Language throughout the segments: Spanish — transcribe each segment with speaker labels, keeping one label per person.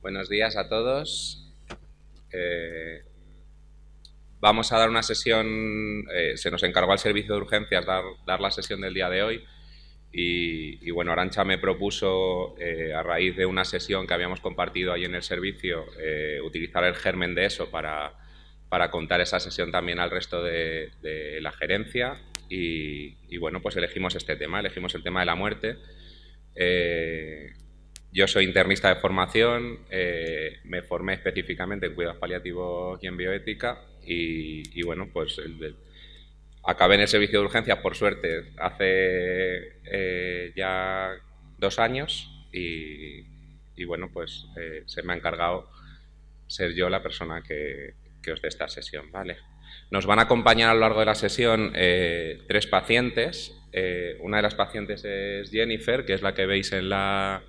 Speaker 1: Buenos días a todos. Eh, Vamos a dar una sesión, se nos encargó al servicio de urgencias dar la sesión del día de hoy y bueno, Arantxa me propuso, a raíz de una sesión que habíamos compartido ahí en el servicio, utilizar el germen de eso para contar esa sesión también al resto de la gerencia y bueno, pues elegimos este tema, elegimos el tema de la muerte. Yo soy internista de formación, me formé específicamente en cuidados paliativos y en bioética y bueno, pues acabé en el servicio de urgencias, por suerte, hace ya 2 años y bueno, pues se me ha encargado ser yo la persona que os dé esta sesión, ¿vale? Nos van a acompañar a lo largo de la sesión 3 pacientes. Una de las pacientes es Jennifer, que es la que veis en la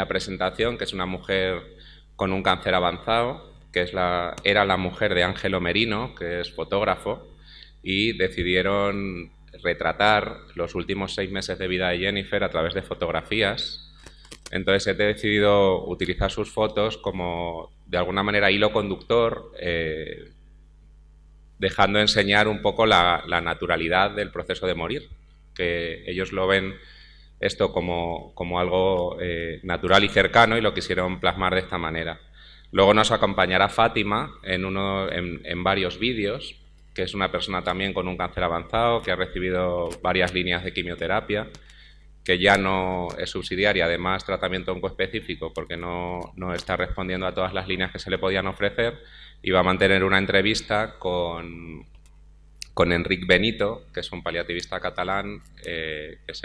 Speaker 1: presentación, que es una mujer con un cáncer avanzado, que era la mujer de Ángelo Merino, que es fotógrafo, y decidieron retratar los últimos 6 meses de vida de Jennifer a través de fotografías. Entonces he decidido utilizar sus fotos como, de alguna manera, hilo conductor, dejando enseñar un poco la naturalidad del proceso de morir, que ellos lo ven esto como algo natural y cercano y lo quisieron plasmar de esta manera. Luego nos acompañará Fátima en varios vídeos, que es una persona también con un cáncer avanzado, que ha recibido varias líneas de quimioterapia, que ya no es subsidiaria, además tratamiento oncoespecífico, porque no está respondiendo a todas las líneas que se le podían ofrecer, y va a mantener una entrevista con Enric Benito, que es un paliativista catalán, que es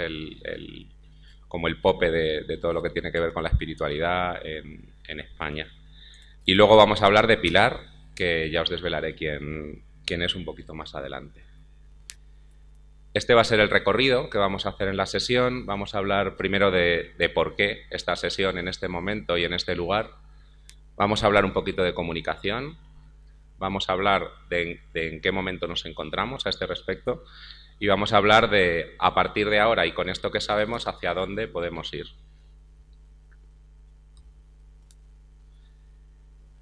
Speaker 1: como el pope de todo lo que tiene que ver con la espiritualidad en España. Y luego vamos a hablar de Pilar, que ya os desvelaré quién es un poquito más adelante. Este va a ser el recorrido que vamos a hacer en la sesión. Vamos a hablar primero de por qué esta sesión en este momento y en este lugar. Vamos a hablar un poquito de comunicación. Vamos a hablar de en qué momento nos encontramos a este respecto. Y vamos a hablar de, a partir de ahora y con esto que sabemos, hacia dónde podemos ir.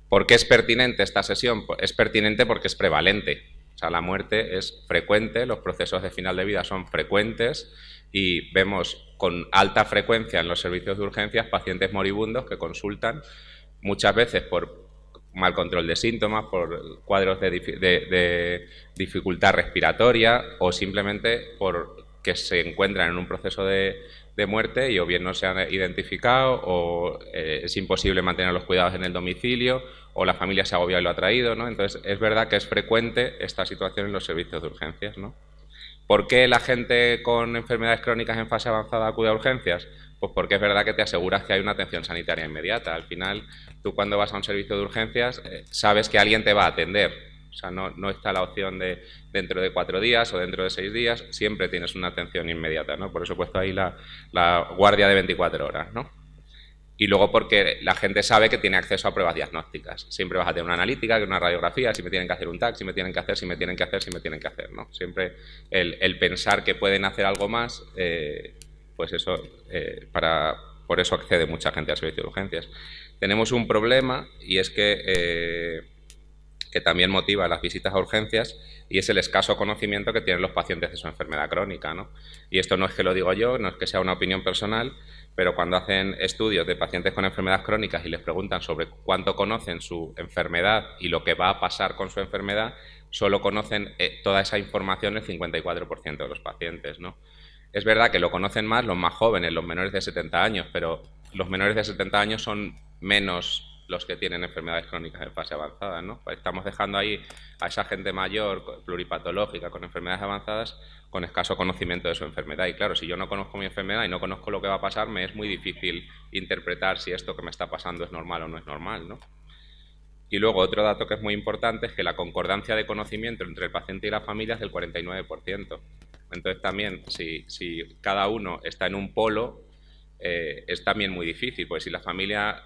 Speaker 1: ¿Por qué es pertinente esta sesión? Es pertinente porque es prevalente. O sea, la muerte es frecuente, los procesos de final de vida son frecuentes y vemos con alta frecuencia en los servicios de urgencias pacientes moribundos que consultan muchas veces por mal control de síntomas, por cuadros de dificultad respiratoria o simplemente porque se encuentran en un proceso de muerte y o bien no se han identificado o es imposible mantener los cuidados en el domicilio o la familia se ha agobiado y lo ha traído, ¿no? Entonces es verdad que es frecuente esta situación en los servicios de urgencias, ¿no? ¿Por qué la gente con enfermedades crónicas en fase avanzada acude a urgencias? Pues porque es verdad que te aseguras que hay una atención sanitaria inmediata. Al final, tú cuando vas a un servicio de urgencias sabes que alguien te va a atender. O sea, no está la opción de dentro de 4 días o dentro de 6 días, siempre tienes una atención inmediata, ¿no? Por eso he puesto ahí la guardia de 24 horas, ¿no? Y luego porque la gente sabe que tiene acceso a pruebas diagnósticas. Siempre vas a tener una analítica, una radiografía, si me tienen que hacer un TAC, si me tienen que hacer, si me tienen que hacer, si me tienen que hacer, ¿no? Siempre el pensar que pueden hacer algo más, pues eso, por eso accede mucha gente al servicio de urgencias. Tenemos un problema y es que también motiva las visitas a urgencias y es el escaso conocimiento que tienen los pacientes de su enfermedad crónica, ¿no? Y esto no es que lo digo yo, no es que sea una opinión personal, pero cuando hacen estudios de pacientes con enfermedades crónicas y les preguntan sobre cuánto conocen su enfermedad y lo que va a pasar con su enfermedad, solo conocen toda esa información el 54% de los pacientes, ¿no? Es verdad que lo conocen más los más jóvenes, los menores de 70 años, pero los menores de 70 años son menos los que tienen enfermedades crónicas en fase avanzada, ¿no? Estamos dejando ahí a esa gente mayor, pluripatológica, con enfermedades avanzadas, con escaso conocimiento de su enfermedad. Y claro, si yo no conozco mi enfermedad y no conozco lo que va a pasar, me es muy difícil interpretar si esto que me está pasando es normal o no es normal, ¿no? Y luego otro dato que es muy importante es que la concordancia de conocimiento entre el paciente y la familia es del 49%. Entonces también, si cada uno está en un polo, es también muy difícil, porque si la familia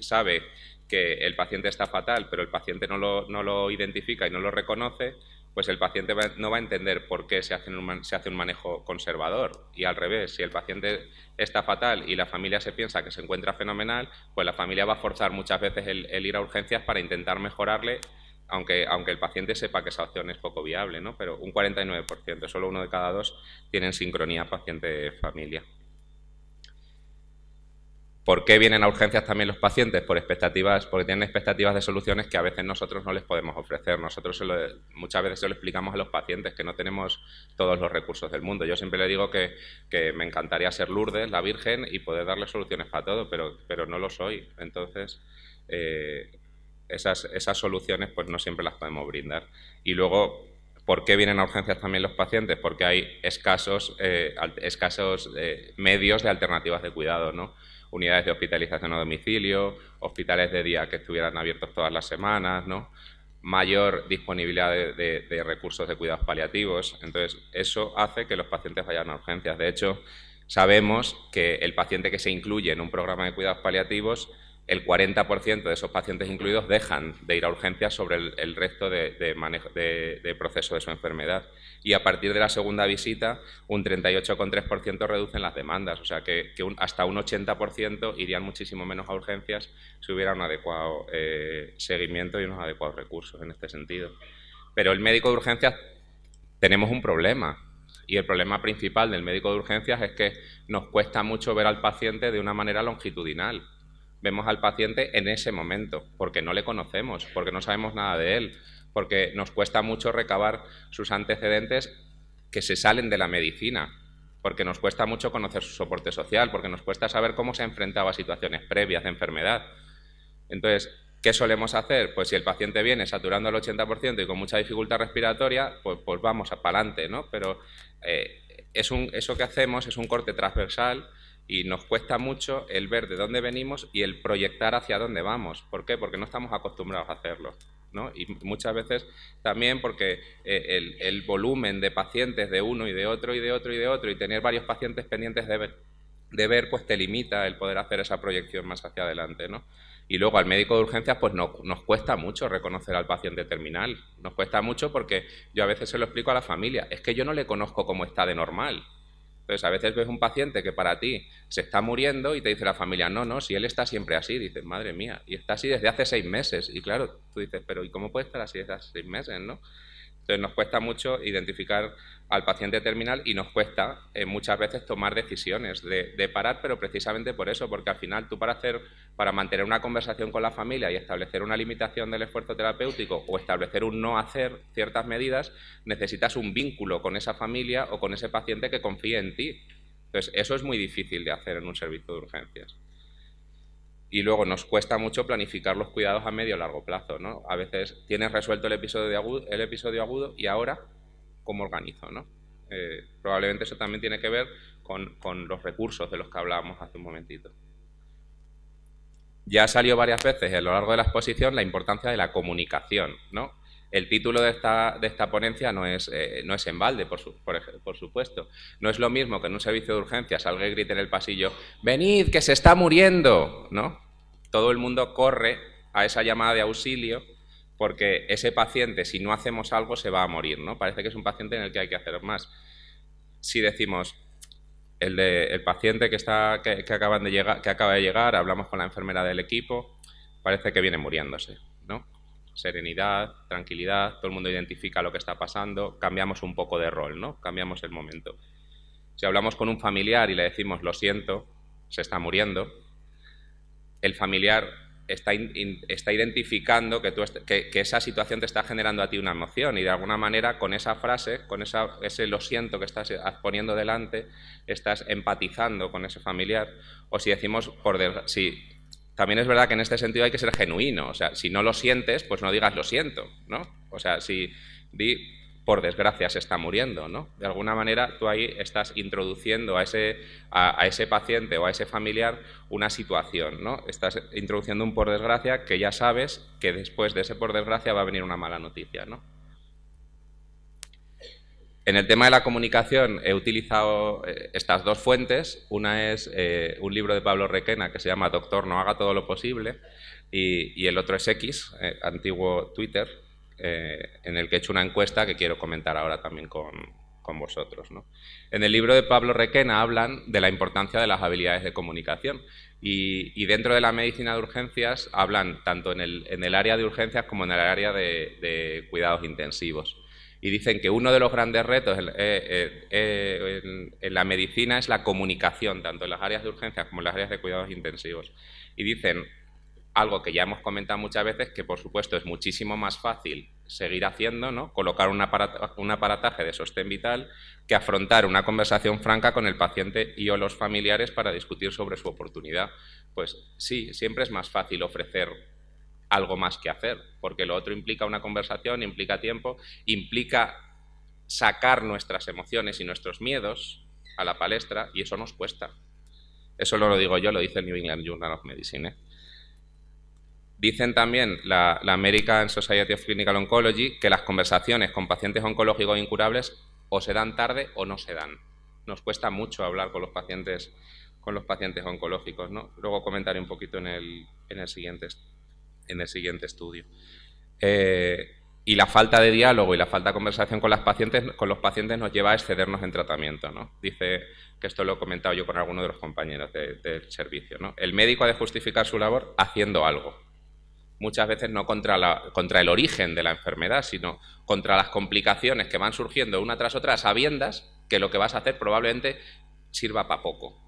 Speaker 1: sabe que el paciente está fatal, pero el paciente no lo identifica y no lo reconoce, pues el paciente no va a entender por qué se hace un manejo conservador. Y al revés, si el paciente está fatal y la familia se piensa que se encuentra fenomenal, pues la familia va a forzar muchas veces el ir a urgencias para intentar mejorarle, aunque el paciente sepa que esa opción es poco viable, ¿no? Pero un 49%, solo 1 de cada 2 tienen sincronía paciente-familia. ¿Por qué vienen a urgencias también los pacientes? Por expectativas, porque tienen expectativas de soluciones que a veces nosotros no les podemos ofrecer. Nosotros muchas veces se lo explicamos a los pacientes, que no tenemos todos los recursos del mundo. Yo siempre le digo que me encantaría ser Lourdes, la Virgen, y poder darle soluciones para todo, pero no lo soy. Entonces, esas soluciones pues no siempre las podemos brindar. Y luego, ¿por qué vienen a urgencias también los pacientes? Porque hay escasos medios de alternativas de cuidado, ¿no? Unidades de hospitalización a domicilio, hospitales de día que estuvieran abiertos todas las semanas, ¿no? Mayor disponibilidad de recursos de cuidados paliativos. Entonces, eso hace que los pacientes vayan a urgencias. De hecho, sabemos que el paciente que se incluye en un programa de cuidados paliativos, el 40% de esos pacientes incluidos dejan de ir a urgencias sobre el resto de proceso de su enfermedad. Y a partir de la segunda visita, un 38,3% reducen las demandas. O sea que hasta un 80% irían muchísimo menos a urgencias si hubiera un adecuado seguimiento y unos adecuados recursos en este sentido. Pero el médico de urgencias tenemos un problema. Y el problema principal del médico de urgencias es que nos cuesta mucho ver al paciente de una manera longitudinal. Vemos al paciente en ese momento, porque no le conocemos, porque no sabemos nada de él, porque nos cuesta mucho recabar sus antecedentes que se salen de la medicina, porque nos cuesta mucho conocer su soporte social, porque nos cuesta saber cómo se enfrentaba a situaciones previas de enfermedad. Entonces, ¿qué solemos hacer? Pues si el paciente viene saturando el 80% y con mucha dificultad respiratoria, pues vamos para adelante, ¿no? Pero eso que hacemos es un corte transversal y nos cuesta mucho el ver de dónde venimos y el proyectar hacia dónde vamos. ¿Por qué? Porque no estamos acostumbrados a hacerlo, ¿no? Y muchas veces también porque el volumen de pacientes de uno y de otro y de otro y de otro y tener varios pacientes pendientes de ver, pues te limita el poder hacer esa proyección más hacia adelante, ¿no? Y luego al médico de urgencias pues nos cuesta mucho reconocer al paciente terminal. Nos cuesta mucho porque yo a veces se lo explico a la familia. Es que yo no le conozco cómo está de normal. Entonces, a veces ves un paciente que para ti se está muriendo y te dice la familia, no, si él está siempre así. Dices, madre mía, y está así desde hace 6 meses. Y claro, tú dices, pero ¿y cómo puede estar así desde hace 6 meses, no? Entonces, nos cuesta mucho identificar al paciente terminal y nos cuesta muchas veces tomar decisiones de parar, pero precisamente por eso, porque al final tú para mantener una conversación con la familia y establecer una limitación del esfuerzo terapéutico o establecer un no hacer ciertas medidas, necesitas un vínculo con esa familia o con ese paciente que confíe en ti. Entonces, eso es muy difícil de hacer en un servicio de urgencias. Y luego nos cuesta mucho planificar los cuidados a medio o largo plazo, ¿no? A veces tienes resuelto el episodio agudo y ahora, ¿cómo organizo, no? Probablemente eso también tiene que ver con los recursos de los que hablábamos hace un momentito. Ya salió varias veces a lo largo de la exposición la importancia de la comunicación, ¿no? El título de esta ponencia no es en balde, por supuesto. No es lo mismo que en un servicio de urgencias salga y grite en el pasillo, ¡venid, que se está muriendo!, ¿no? Todo el mundo corre a esa llamada de auxilio porque ese paciente, si no hacemos algo, se va a morir, ¿no? Parece que es un paciente en el que hay que hacer más. Si decimos, el paciente que acaba de llegar, hablamos con la enfermera del equipo, parece que viene muriéndose, ¿no? Serenidad, tranquilidad, todo el mundo identifica lo que está pasando, cambiamos un poco de rol, ¿no? Cambiamos el momento. Si hablamos con un familiar y le decimos, lo siento, se está muriendo, el familiar está identificando que esa situación te está generando a ti una emoción y de alguna manera con esa frase, con ese lo siento que estás poniendo delante, estás empatizando con ese familiar. O si decimos, también es verdad que en este sentido hay que ser genuino. O sea, si no lo sientes, pues no digas lo siento, ¿no? O sea, di por desgracia se está muriendo, ¿no? De alguna manera tú ahí estás introduciendo a ese paciente o a ese familiar una situación, ¿no? Estás introduciendo un por desgracia que ya sabes que después de ese por desgracia va a venir una mala noticia, ¿no? En el tema de la comunicación he utilizado estas dos fuentes. Una es un libro de Pablo Requena que se llama Doctor, no haga todo lo posible, y el otro es X, antiguo Twitter, en el que he hecho una encuesta que quiero comentar ahora también con vosotros, ¿no? En el libro de Pablo Requena hablan de la importancia de las habilidades de comunicación y dentro de la medicina de urgencias hablan tanto en el área de urgencias como en el área de cuidados intensivos. Y dicen que uno de los grandes retos en la medicina es la comunicación, tanto en las áreas de urgencias como en las áreas de cuidados intensivos. Y dicen algo que ya hemos comentado muchas veces, que por supuesto es muchísimo más fácil seguir haciendo, ¿no? Colocar un aparataje de sostén vital, que afrontar una conversación franca con el paciente y o los familiares para discutir sobre su oportunidad. Pues sí, siempre es más fácil ofrecer algo más que hacer, porque lo otro implica una conversación, implica tiempo, implica sacar nuestras emociones y nuestros miedos a la palestra, y eso nos cuesta. Eso no lo digo yo, lo dice el New England Journal of Medicine, ¿eh? Dicen también la American Society of Clinical Oncology que las conversaciones con pacientes oncológicos incurables o se dan tarde o no se dan. Nos cuesta mucho hablar con los pacientes oncológicos, ¿no? Luego comentaré un poquito en el siguiente estudio. Y la falta de diálogo y la falta de conversación con los pacientes nos lleva a excedernos en tratamiento, ¿no? Dice que esto lo he comentado yo con algunos de los compañeros del servicio, ¿no? El médico ha de justificar su labor haciendo algo. Muchas veces no contra el origen de la enfermedad, sino contra las complicaciones que van surgiendo una tras otra, a sabiendas que lo que vas a hacer probablemente sirva para poco,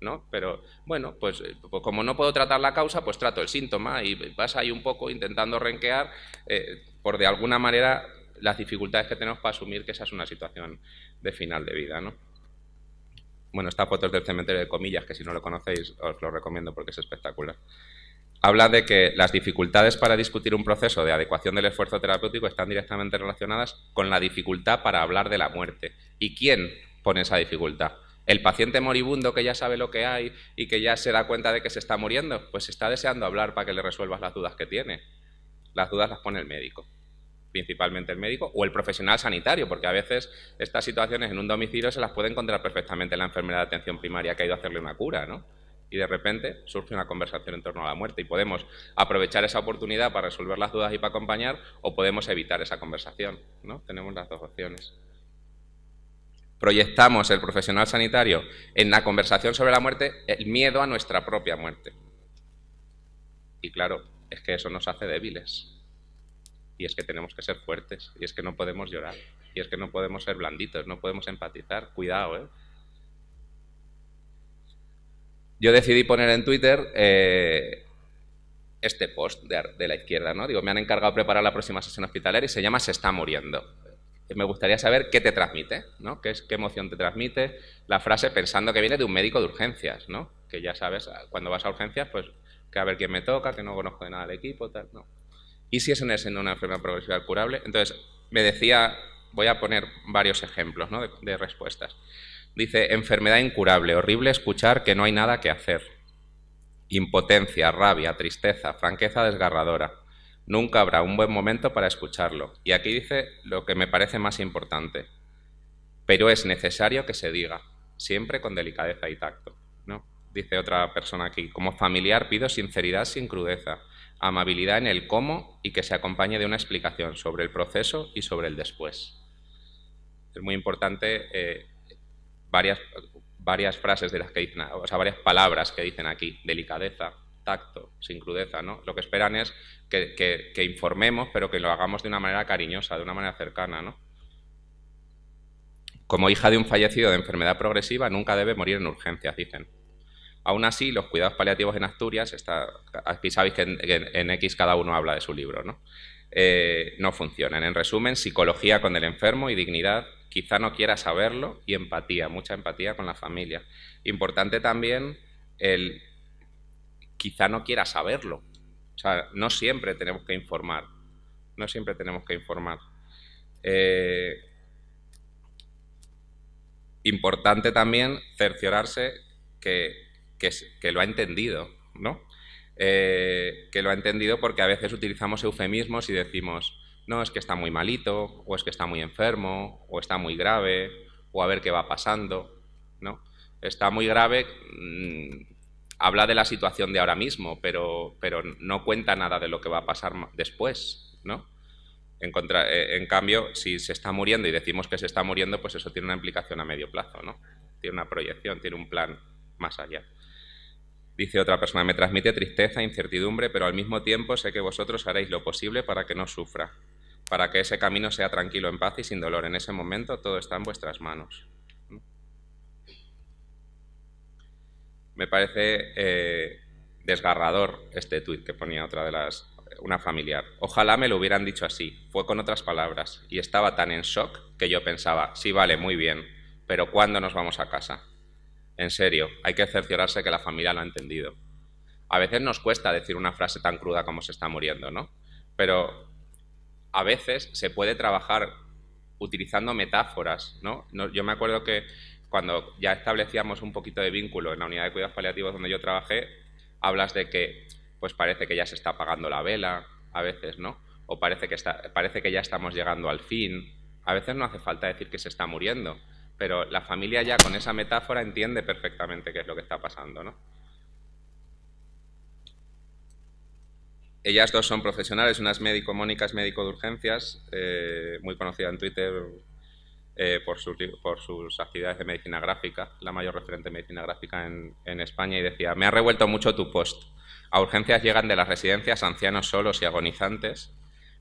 Speaker 1: ¿no? Pero bueno, pues como no puedo tratar la causa, pues trato el síntoma y vas ahí un poco intentando renquear por de alguna manera las dificultades que tenemos para asumir que esa es una situación de final de vida, ¿no? Bueno, esta foto es del cementerio de Comillas, que si no lo conocéis os lo recomiendo porque es espectacular. Habla de que las dificultades para discutir un proceso de adecuación del esfuerzo terapéutico están directamente relacionadas con la dificultad para hablar de la muerte. ¿Y quién pone esa dificultad? ¿El paciente moribundo que ya sabe lo que hay y que ya se da cuenta de que se está muriendo? Pues está deseando hablar para que le resuelvas las dudas que tiene. Las dudas las pone el médico, principalmente el médico o el profesional sanitario, porque a veces estas situaciones en un domicilio se las puede encontrar perfectamente la enfermera de atención primaria que ha ido a hacerle una cura, ¿no? Y de repente surge una conversación en torno a la muerte y podemos aprovechar esa oportunidad para resolver las dudas y para acompañar, o podemos evitar esa conversación, ¿no? Tenemos las dos opciones. Proyectamos el profesional sanitario en la conversación sobre la muerte el miedo a nuestra propia muerte. Y claro, es que eso nos hace débiles. Y es que tenemos que ser fuertes, y es que no podemos llorar, y es que no podemos ser blanditos, no podemos empatizar. Cuidado, ¿eh? Yo decidí poner en Twitter este post de la izquierda, ¿no? Digo, me han encargado de preparar la próxima sesión hospitalaria y se llama Se está muriendo. Me gustaría saber qué te transmite, ¿no? ¿Qué emoción te transmite la frase pensando que viene de un médico de urgencias, ¿no? Que ya sabes, cuando vas a urgencias, pues que a ver quién me toca, que no conozco de nada del equipo, tal, no. ¿Y si es en una enfermedad progresiva curable? Entonces, me decía, voy a poner varios ejemplos, ¿no? de respuestas. Dice, enfermedad incurable, horrible escuchar que no hay nada que hacer. Impotencia, rabia, tristeza, franqueza desgarradora. Nunca habrá un buen momento para escucharlo. Y aquí dice lo que me parece más importante. Pero es necesario que se diga, siempre con delicadeza y tacto, ¿no? Dice otra persona aquí, como familiar pido sinceridad sin crudeza, amabilidad en el cómo y que se acompañe de una explicación sobre el proceso y sobre el después. Es muy importante varias frases de las que dicen, o sea, varias palabras que dicen aquí, delicadeza, tacto, sin crudeza, ¿no? Lo que esperan es que informemos, pero que lo hagamos de una manera cariñosa, de una manera cercana, ¿no? Como hija de un fallecido de enfermedad progresiva, nunca debe morir en urgencias, dicen. Aún así, los cuidados paliativos en Asturias, aquí sabéis que en X cada uno habla de su libro, ¿no? No funcionan. En resumen, psicología con el enfermo y dignidad, quizá no quiera saberlo, y empatía, mucha empatía con la familia. Importante también el quizá no quiera saberlo. O sea, no siempre tenemos que informar. No siempre tenemos que informar. Importante también cerciorarse que lo ha entendido, ¿no? Que lo ha entendido, porque a veces utilizamos eufemismos y decimos, no, es que está muy malito, o es que está muy enfermo, o está muy grave, o a ver qué va pasando, ¿no? Está muy grave, habla de la situación de ahora mismo, pero no cuenta nada de lo que va a pasar después, ¿no? En cambio, si se está muriendo y decimos que se está muriendo, pues eso tiene una implicación a medio plazo, ¿no? Tiene una proyección, tiene un plan más allá. Dice otra persona, me transmite tristeza, incertidumbre, pero al mismo tiempo sé que vosotros haréis lo posible para que no sufra, para que ese camino sea tranquilo, en paz y sin dolor. En ese momento todo está en vuestras manos. Me parece desgarrador este tuit que ponía una familiar. Ojalá me lo hubieran dicho así, fue con otras palabras, y estaba tan en shock que yo pensaba, sí, vale, muy bien, pero ¿cuándo nos vamos a casa? En serio, hay que cerciorarse que la familia lo ha entendido. A veces nos cuesta decir una frase tan cruda como se está muriendo, ¿no? Pero a veces se puede trabajar utilizando metáforas, ¿no? Yo me acuerdo que cuando ya establecíamos un poquito de vínculo en la unidad de cuidados paliativos donde yo trabajé, hablas de que pues parece que ya se está apagando la vela, a veces, ¿no? O parece que ya estamos llegando al fin. A veces no hace falta decir que se está muriendo, pero la familia ya con esa metáfora entiende perfectamente qué es lo que está pasando, ¿no? Ellas dos son profesionales, una es médico, Mónica es médico de urgencias, muy conocida en Twitter por sus actividades de medicina gráfica, la mayor referente de medicina gráfica en España, y decía, me ha revuelto mucho tu post. A urgencias llegan de las residencias ancianos solos y agonizantes,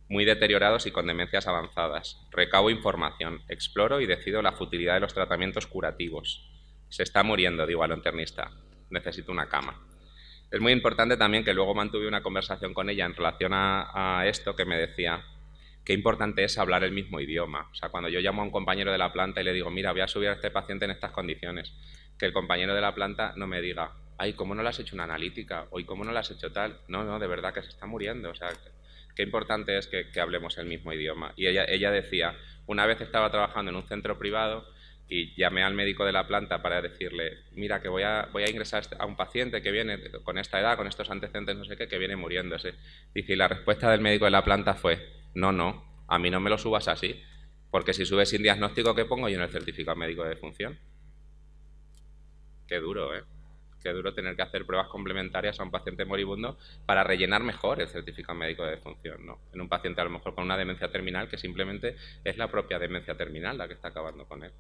Speaker 1: muy deteriorados y con demencias avanzadas. Recabo información, exploro y decido la futilidad de los tratamientos curativos. Se está muriendo, digo al internista, necesito una cama. Es muy importante también que luego mantuve una conversación con ella en relación a esto, que me decía qué importante es hablar el mismo idioma. O sea, cuando yo llamo a un compañero de la planta y le digo, mira, voy a subir a este paciente en estas condiciones, que el compañero de la planta no me diga, ay, ¿cómo no le has hecho una analítica? Oye, ¿cómo no le has hecho tal? No, de verdad que se está muriendo. O sea, qué importante es que hablemos el mismo idioma. Y ella decía, una vez estaba trabajando en un centro privado y llamé al médico de la planta para decirle, mira, que voy a ingresar a un paciente que viene con esta edad, con estos antecedentes, no sé qué, que viene muriéndose. Dice, y la respuesta del médico de la planta fue, no, a mí no me lo subas así, porque si subes sin diagnóstico, ¿qué pongo yo en el certificado médico de defunción? Qué duro, ¿eh? Qué duro tener que hacer pruebas complementarias a un paciente moribundo para rellenar mejor el certificado médico de defunción, ¿no? En un paciente a lo mejor con una demencia terminal que simplemente es la propia demencia terminal la que está acabando con él.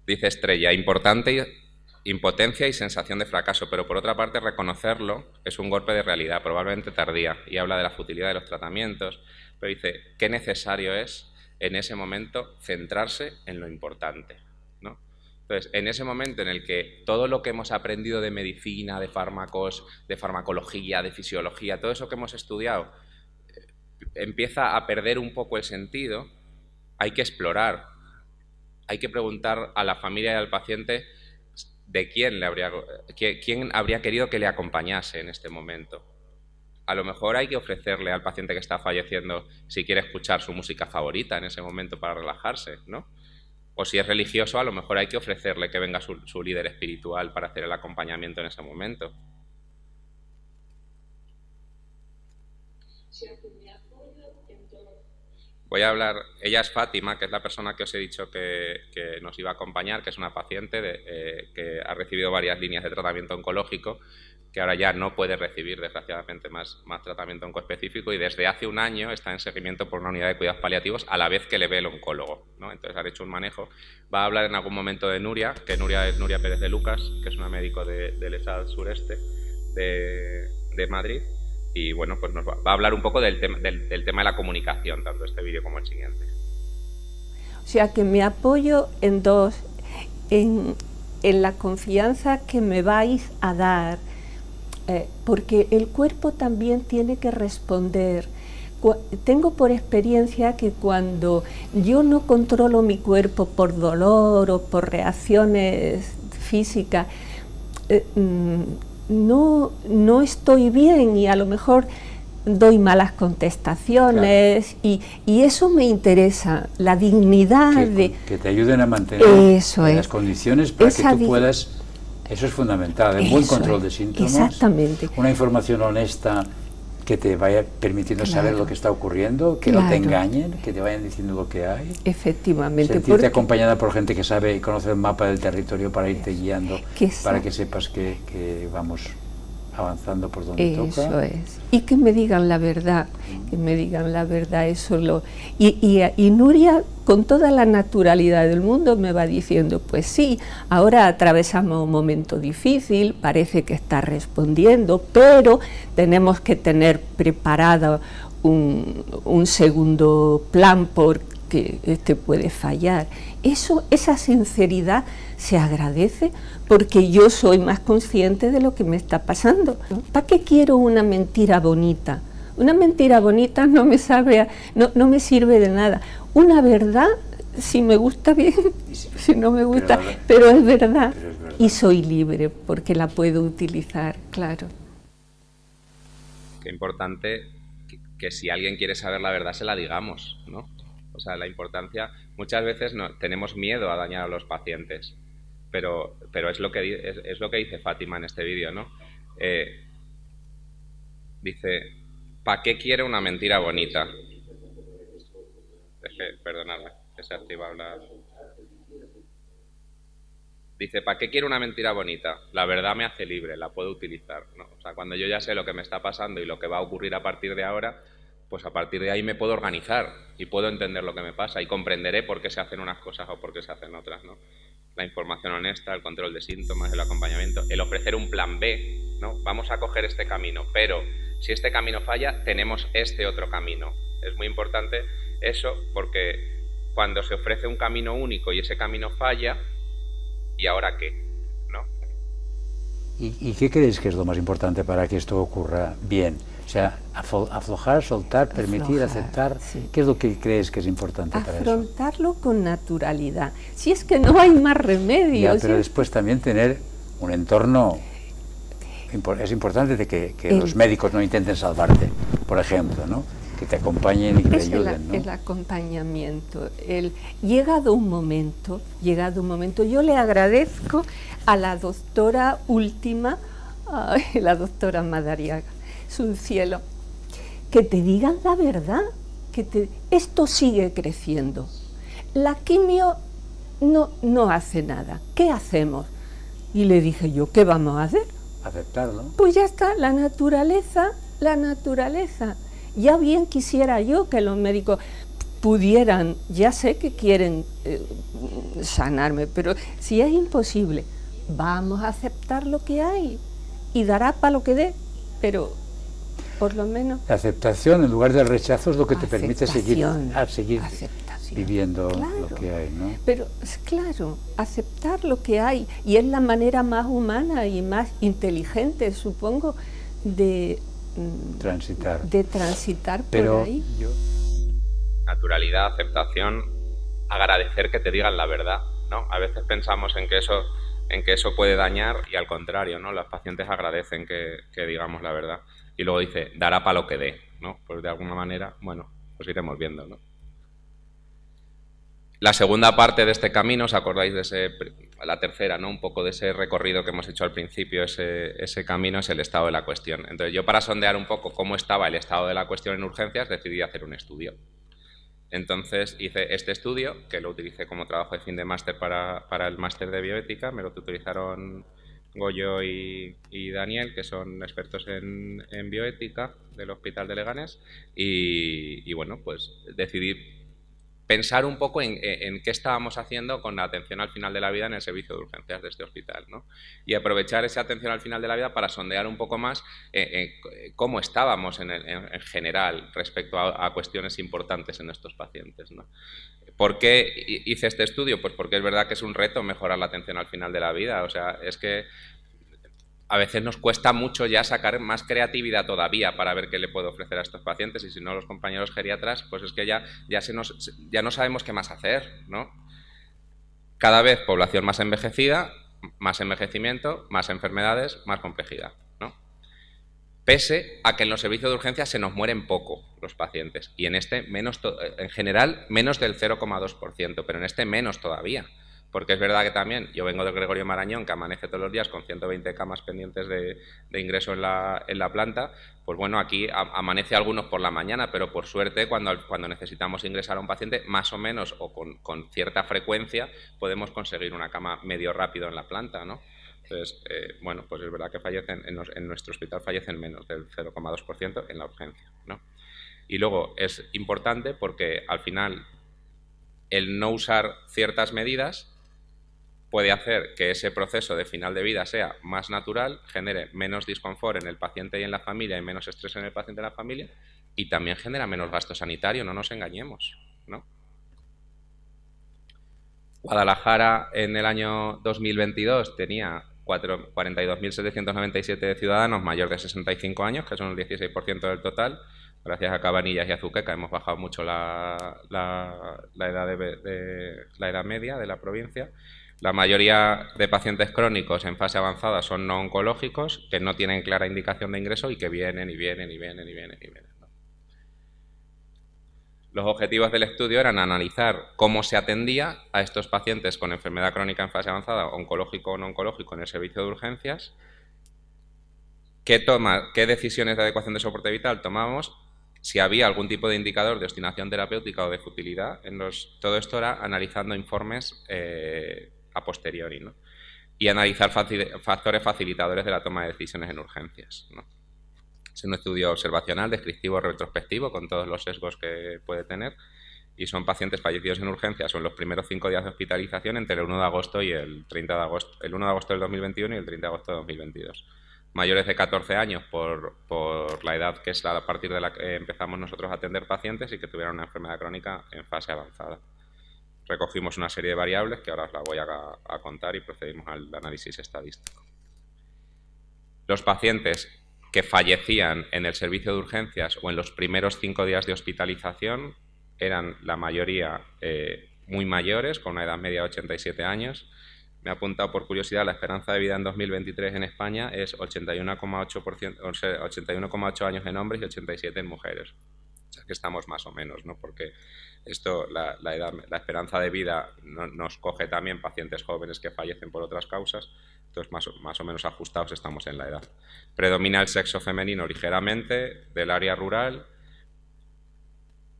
Speaker 1: Dice Estrella, impotencia y sensación de fracaso, pero por otra parte reconocerlo es un golpe de realidad, probablemente tardía, y habla de la futilidad de los tratamientos, pero dice, qué necesario es en ese momento centrarse en lo importante, ¿no? Entonces, en ese momento en el que todo lo que hemos aprendido de medicina, de fármacos, de farmacología, de fisiología, todo eso que hemos estudiado, empieza a perder un poco el sentido, hay que explorar, hay que preguntar a la familia y al paciente de quién habría querido que le acompañase en este momento. A lo mejor hay que ofrecerle al paciente que está falleciendo, si quiere escuchar su música favorita en ese momento para relajarse, ¿no? O si es religioso, a lo mejor hay que ofrecerle que venga su líder espiritual para hacer el acompañamiento en ese momento. Voy a hablar, ella es Fátima, que es la persona que os he dicho que nos iba a acompañar, que es una paciente que ha recibido varias líneas de tratamiento oncológico, que ahora ya no puede recibir, desgraciadamente, más tratamiento oncoespecífico, y desde hace un año está en seguimiento por una unidad de cuidados paliativos a la vez que le ve el oncólogo, ¿no? Entonces han hecho un manejo. Va a hablar en algún momento de Nuria, que Nuria es Nuria Pérez de Lucas, que es una médico del ESAD sureste de Madrid. Y bueno, pues nos va a hablar un poco del tema de la comunicación, tanto este vídeo como el siguiente.
Speaker 2: O sea que me apoyo en dos, en la confianza que me vais a dar, porque el cuerpo también tiene que responder. Tengo por experiencia que cuando yo no controlo mi cuerpo por dolor o por reacciones físicas, no estoy bien y a lo mejor doy malas contestaciones, claro. y eso me interesa, la dignidad
Speaker 3: que te ayuden a mantener las condiciones para que tú puedas, eso es fundamental, el buen control de síntomas,
Speaker 2: exactamente.
Speaker 3: Una información honesta que te vaya permitiendo saber lo que está ocurriendo, que no te engañen, que te vayan diciendo lo que hay.
Speaker 2: Efectivamente.
Speaker 3: Sentirte acompañada por gente que sabe y conoce el mapa del territorio para irte guiando, para que sepas que vamos avanzando por donde toca.
Speaker 2: Eso es. Y que me digan la verdad, eso y Nuria, con toda la naturalidad del mundo, me va diciendo, pues sí, ahora atravesamos un momento difícil, parece que está respondiendo, pero tenemos que tener preparado un segundo plan porque este puede fallar. Esa sinceridad se agradece porque yo soy más consciente de lo que me está pasando. ¿Para qué quiero una mentira bonita? Una mentira bonita no me sirve de nada. Una verdad, si me gusta bien, si no me gusta, pero es verdad. Y soy libre porque la puedo utilizar, claro.
Speaker 1: Qué importante que si alguien quiere saber la verdad se la digamos, ¿no? O sea, la importancia, muchas veces tenemos miedo a dañar a los pacientes, pero es lo que dice Fátima en este vídeo, ¿no? Dice, ¿para qué quiere una mentira bonita? Perdonadme, que se ha activado la... Dice, ¿para qué quiero una mentira bonita? La verdad me hace libre, la puedo utilizar, ¿no? O sea, cuando yo ya sé lo que me está pasando y lo que va a ocurrir a partir de ahora, pues a partir de ahí me puedo organizar y puedo entender lo que me pasa y comprenderé por qué se hacen unas cosas o por qué se hacen otras, ¿no? La información honesta, el control de síntomas, el acompañamiento, el ofrecer un plan B, ¿no? Vamos a coger este camino, pero si este camino falla, tenemos este otro camino. Es muy importante eso porque cuando se ofrece un camino único y ese camino falla, ¿y ahora qué? ¿No?
Speaker 3: ¿Y qué crees que es lo más importante para que esto ocurra bien? O sea, aflojar, soltar, permitir, aceptar. Sí. ¿Qué es lo que crees que es importante para eso?
Speaker 2: Afrontarlo con naturalidad. Si es que no hay más remedio.
Speaker 3: Ya, pero después también tener un entorno. Es importante de que los médicos no intenten salvarte, por ejemplo, ¿no? Que te acompañen y que te ayuden, ¿no?
Speaker 2: El acompañamiento. Llegado un momento, yo le agradezco a la doctora última, la doctora Madariaga, es un cielo, que te digan la verdad, esto sigue creciendo. La quimio no hace nada. ¿Qué hacemos? Y le dije yo, ¿qué vamos a hacer?
Speaker 3: Aceptarlo.
Speaker 2: Pues ya está, la naturaleza. Ya bien quisiera yo que los médicos pudieran, ya sé que quieren sanarme, pero si es imposible, vamos a aceptar lo que hay y dará para lo que dé, pero por lo menos...
Speaker 3: La aceptación en lugar del rechazo es lo que te permite seguir viviendo lo que hay, ¿no?
Speaker 2: Pero claro, aceptar lo que hay y es la manera más humana y más inteligente, supongo, de transitar por ahí.
Speaker 1: Naturalidad, aceptación, agradecer que te digan la verdad, ¿no? A veces pensamos en que eso puede dañar y al contrario, ¿no? Los pacientes agradecen que digamos la verdad. Y luego dice, dará para lo que dé, ¿no? Pues de alguna manera, bueno, pues iremos viendo, ¿no? La segunda parte de este camino, ¿os acordáis de la tercera, ¿no? Un poco de ese recorrido que hemos hecho al principio, ese camino es el estado de la cuestión. Entonces yo, para sondear un poco cómo estaba el estado de la cuestión en urgencias, decidí hacer un estudio. Entonces hice este estudio, que lo utilicé como trabajo de fin de máster para el máster de bioética, me lo utilizaron Goyo y Daniel, que son expertos en bioética del Hospital de Leganés, y bueno, pues decidí pensar un poco en qué estábamos haciendo con la atención al final de la vida en el servicio de urgencias de este hospital, ¿no? Y aprovechar esa atención al final de la vida para sondear un poco más cómo estábamos en general respecto a cuestiones importantes en estos pacientes, ¿no? ¿Por qué hice este estudio? Pues porque es verdad que es un reto mejorar la atención al final de la vida. O sea, es que a veces nos cuesta mucho ya sacar más creatividad todavía para ver qué le puedo ofrecer a estos pacientes, y si no, los compañeros geriatras, pues es que ya no sabemos qué más hacer, ¿no? Cada vez población más envejecida, más envejecimiento, más enfermedades, más complejidad, ¿no? Pese a que en los servicios de urgencias se nos mueren poco los pacientes, y en este en general menos del 0,2%, pero en este menos todavía. Porque es verdad que también, yo vengo del Gregorio Marañón, que amanece todos los días con 120 camas pendientes de ingreso en la planta, pues bueno, aquí amanece algunos por la mañana, pero por suerte cuando necesitamos ingresar a un paciente, más o menos o con cierta frecuencia, podemos conseguir una cama medio rápido en la planta, ¿no? Entonces, bueno, pues es verdad que fallecen, en nuestro hospital fallecen menos del 0,2% en la urgencia, ¿no? Y luego es importante porque al final el no usar ciertas medidas puede hacer que ese proceso de final de vida sea más natural, genere menos disconfort en el paciente y en la familia y menos estrés en el paciente y en la familia, y también genera menos gasto sanitario, no nos engañemos, ¿no? Guadalajara en el año 2022 tenía 42.797 ciudadanos mayores de 65 años, que son el 16% del total. Gracias a Cabanillas y Azuqueca hemos bajado mucho la edad media de la provincia. La mayoría de pacientes crónicos en fase avanzada son no oncológicos, que no tienen clara indicación de ingreso y que vienen y vienen y vienen y vienen y vienen, ¿no? Los objetivos del estudio eran analizar cómo se atendía a estos pacientes con enfermedad crónica en fase avanzada, oncológico o no oncológico, en el servicio de urgencias, qué decisiones de adecuación de soporte vital tomábamos, si había algún tipo de indicador de obstinación terapéutica o de futilidad. Todo esto era analizando informes a posteriori, ¿no? Y analizar factores facilitadores de la toma de decisiones en urgencias, ¿no? Es un estudio observacional, descriptivo, retrospectivo, con todos los sesgos que puede tener, y son pacientes fallecidos en urgencias o en los primeros 5 días de hospitalización entre el 1 de agosto y el 30 de agosto, el 1 de agosto del 2021 y el 30 de agosto de 2022. Mayores de 14 años por la edad que es a partir de la que empezamos nosotros a atender pacientes y que tuvieran una enfermedad crónica en fase avanzada. Recogimos una serie de variables que ahora os la voy a contar y procedimos al análisis estadístico. Los pacientes que fallecían en el servicio de urgencias o en los primeros 5 días de hospitalización eran la mayoría muy mayores, con una edad media de 87 años. Me he apuntado por curiosidad, la esperanza de vida en 2023 en España es 81,8 años en hombres y 87 en mujeres. O sea que estamos más o menos, ¿no? Porque esto, la esperanza de vida nos coge también pacientes jóvenes que fallecen por otras causas, entonces más o menos ajustados estamos en la edad. Predomina el sexo femenino ligeramente, del área rural.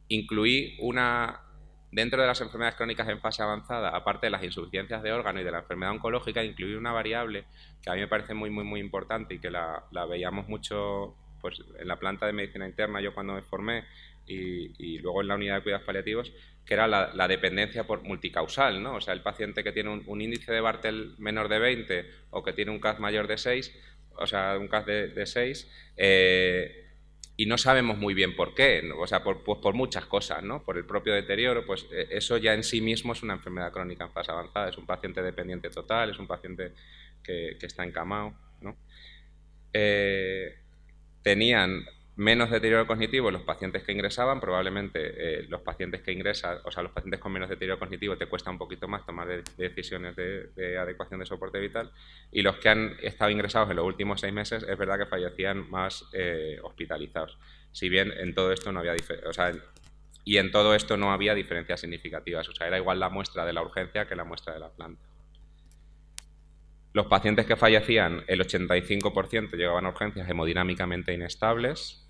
Speaker 1: Incluí dentro de las enfermedades crónicas en fase avanzada, aparte de las insuficiencias de órgano y de la enfermedad oncológica, incluí una variable que a mí me parece muy, muy, muy importante y que la veíamos mucho pues, en la planta de medicina interna, yo cuando me formé, y luego en la unidad de cuidados paliativos, que era la dependencia por multicausal, ¿no? O sea, el paciente que tiene un índice de Barthel menor de 20 o que tiene un CAZ mayor de 6, o sea, un CAZ de 6, y no sabemos muy bien por qué, ¿no? O sea, por muchas cosas, ¿no? Por el propio deterioro, pues eso ya en sí mismo es una enfermedad crónica en fase avanzada, es un paciente dependiente total, es un paciente que está encamado, ¿no? Tenían menos deterioro cognitivo los pacientes que ingresaban, probablemente los pacientes que ingresan, o sea, los pacientes con menos deterioro cognitivo te cuesta un poquito más tomar decisiones de adecuación de soporte vital, y los que han estado ingresados en los últimos 6 meses es verdad que fallecían más hospitalizados, si bien en todo esto no había en todo esto no había diferencias significativas, o sea, era igual la muestra de la urgencia que la muestra de la planta. Los pacientes que fallecían, el 85% llegaban a urgencias hemodinámicamente inestables,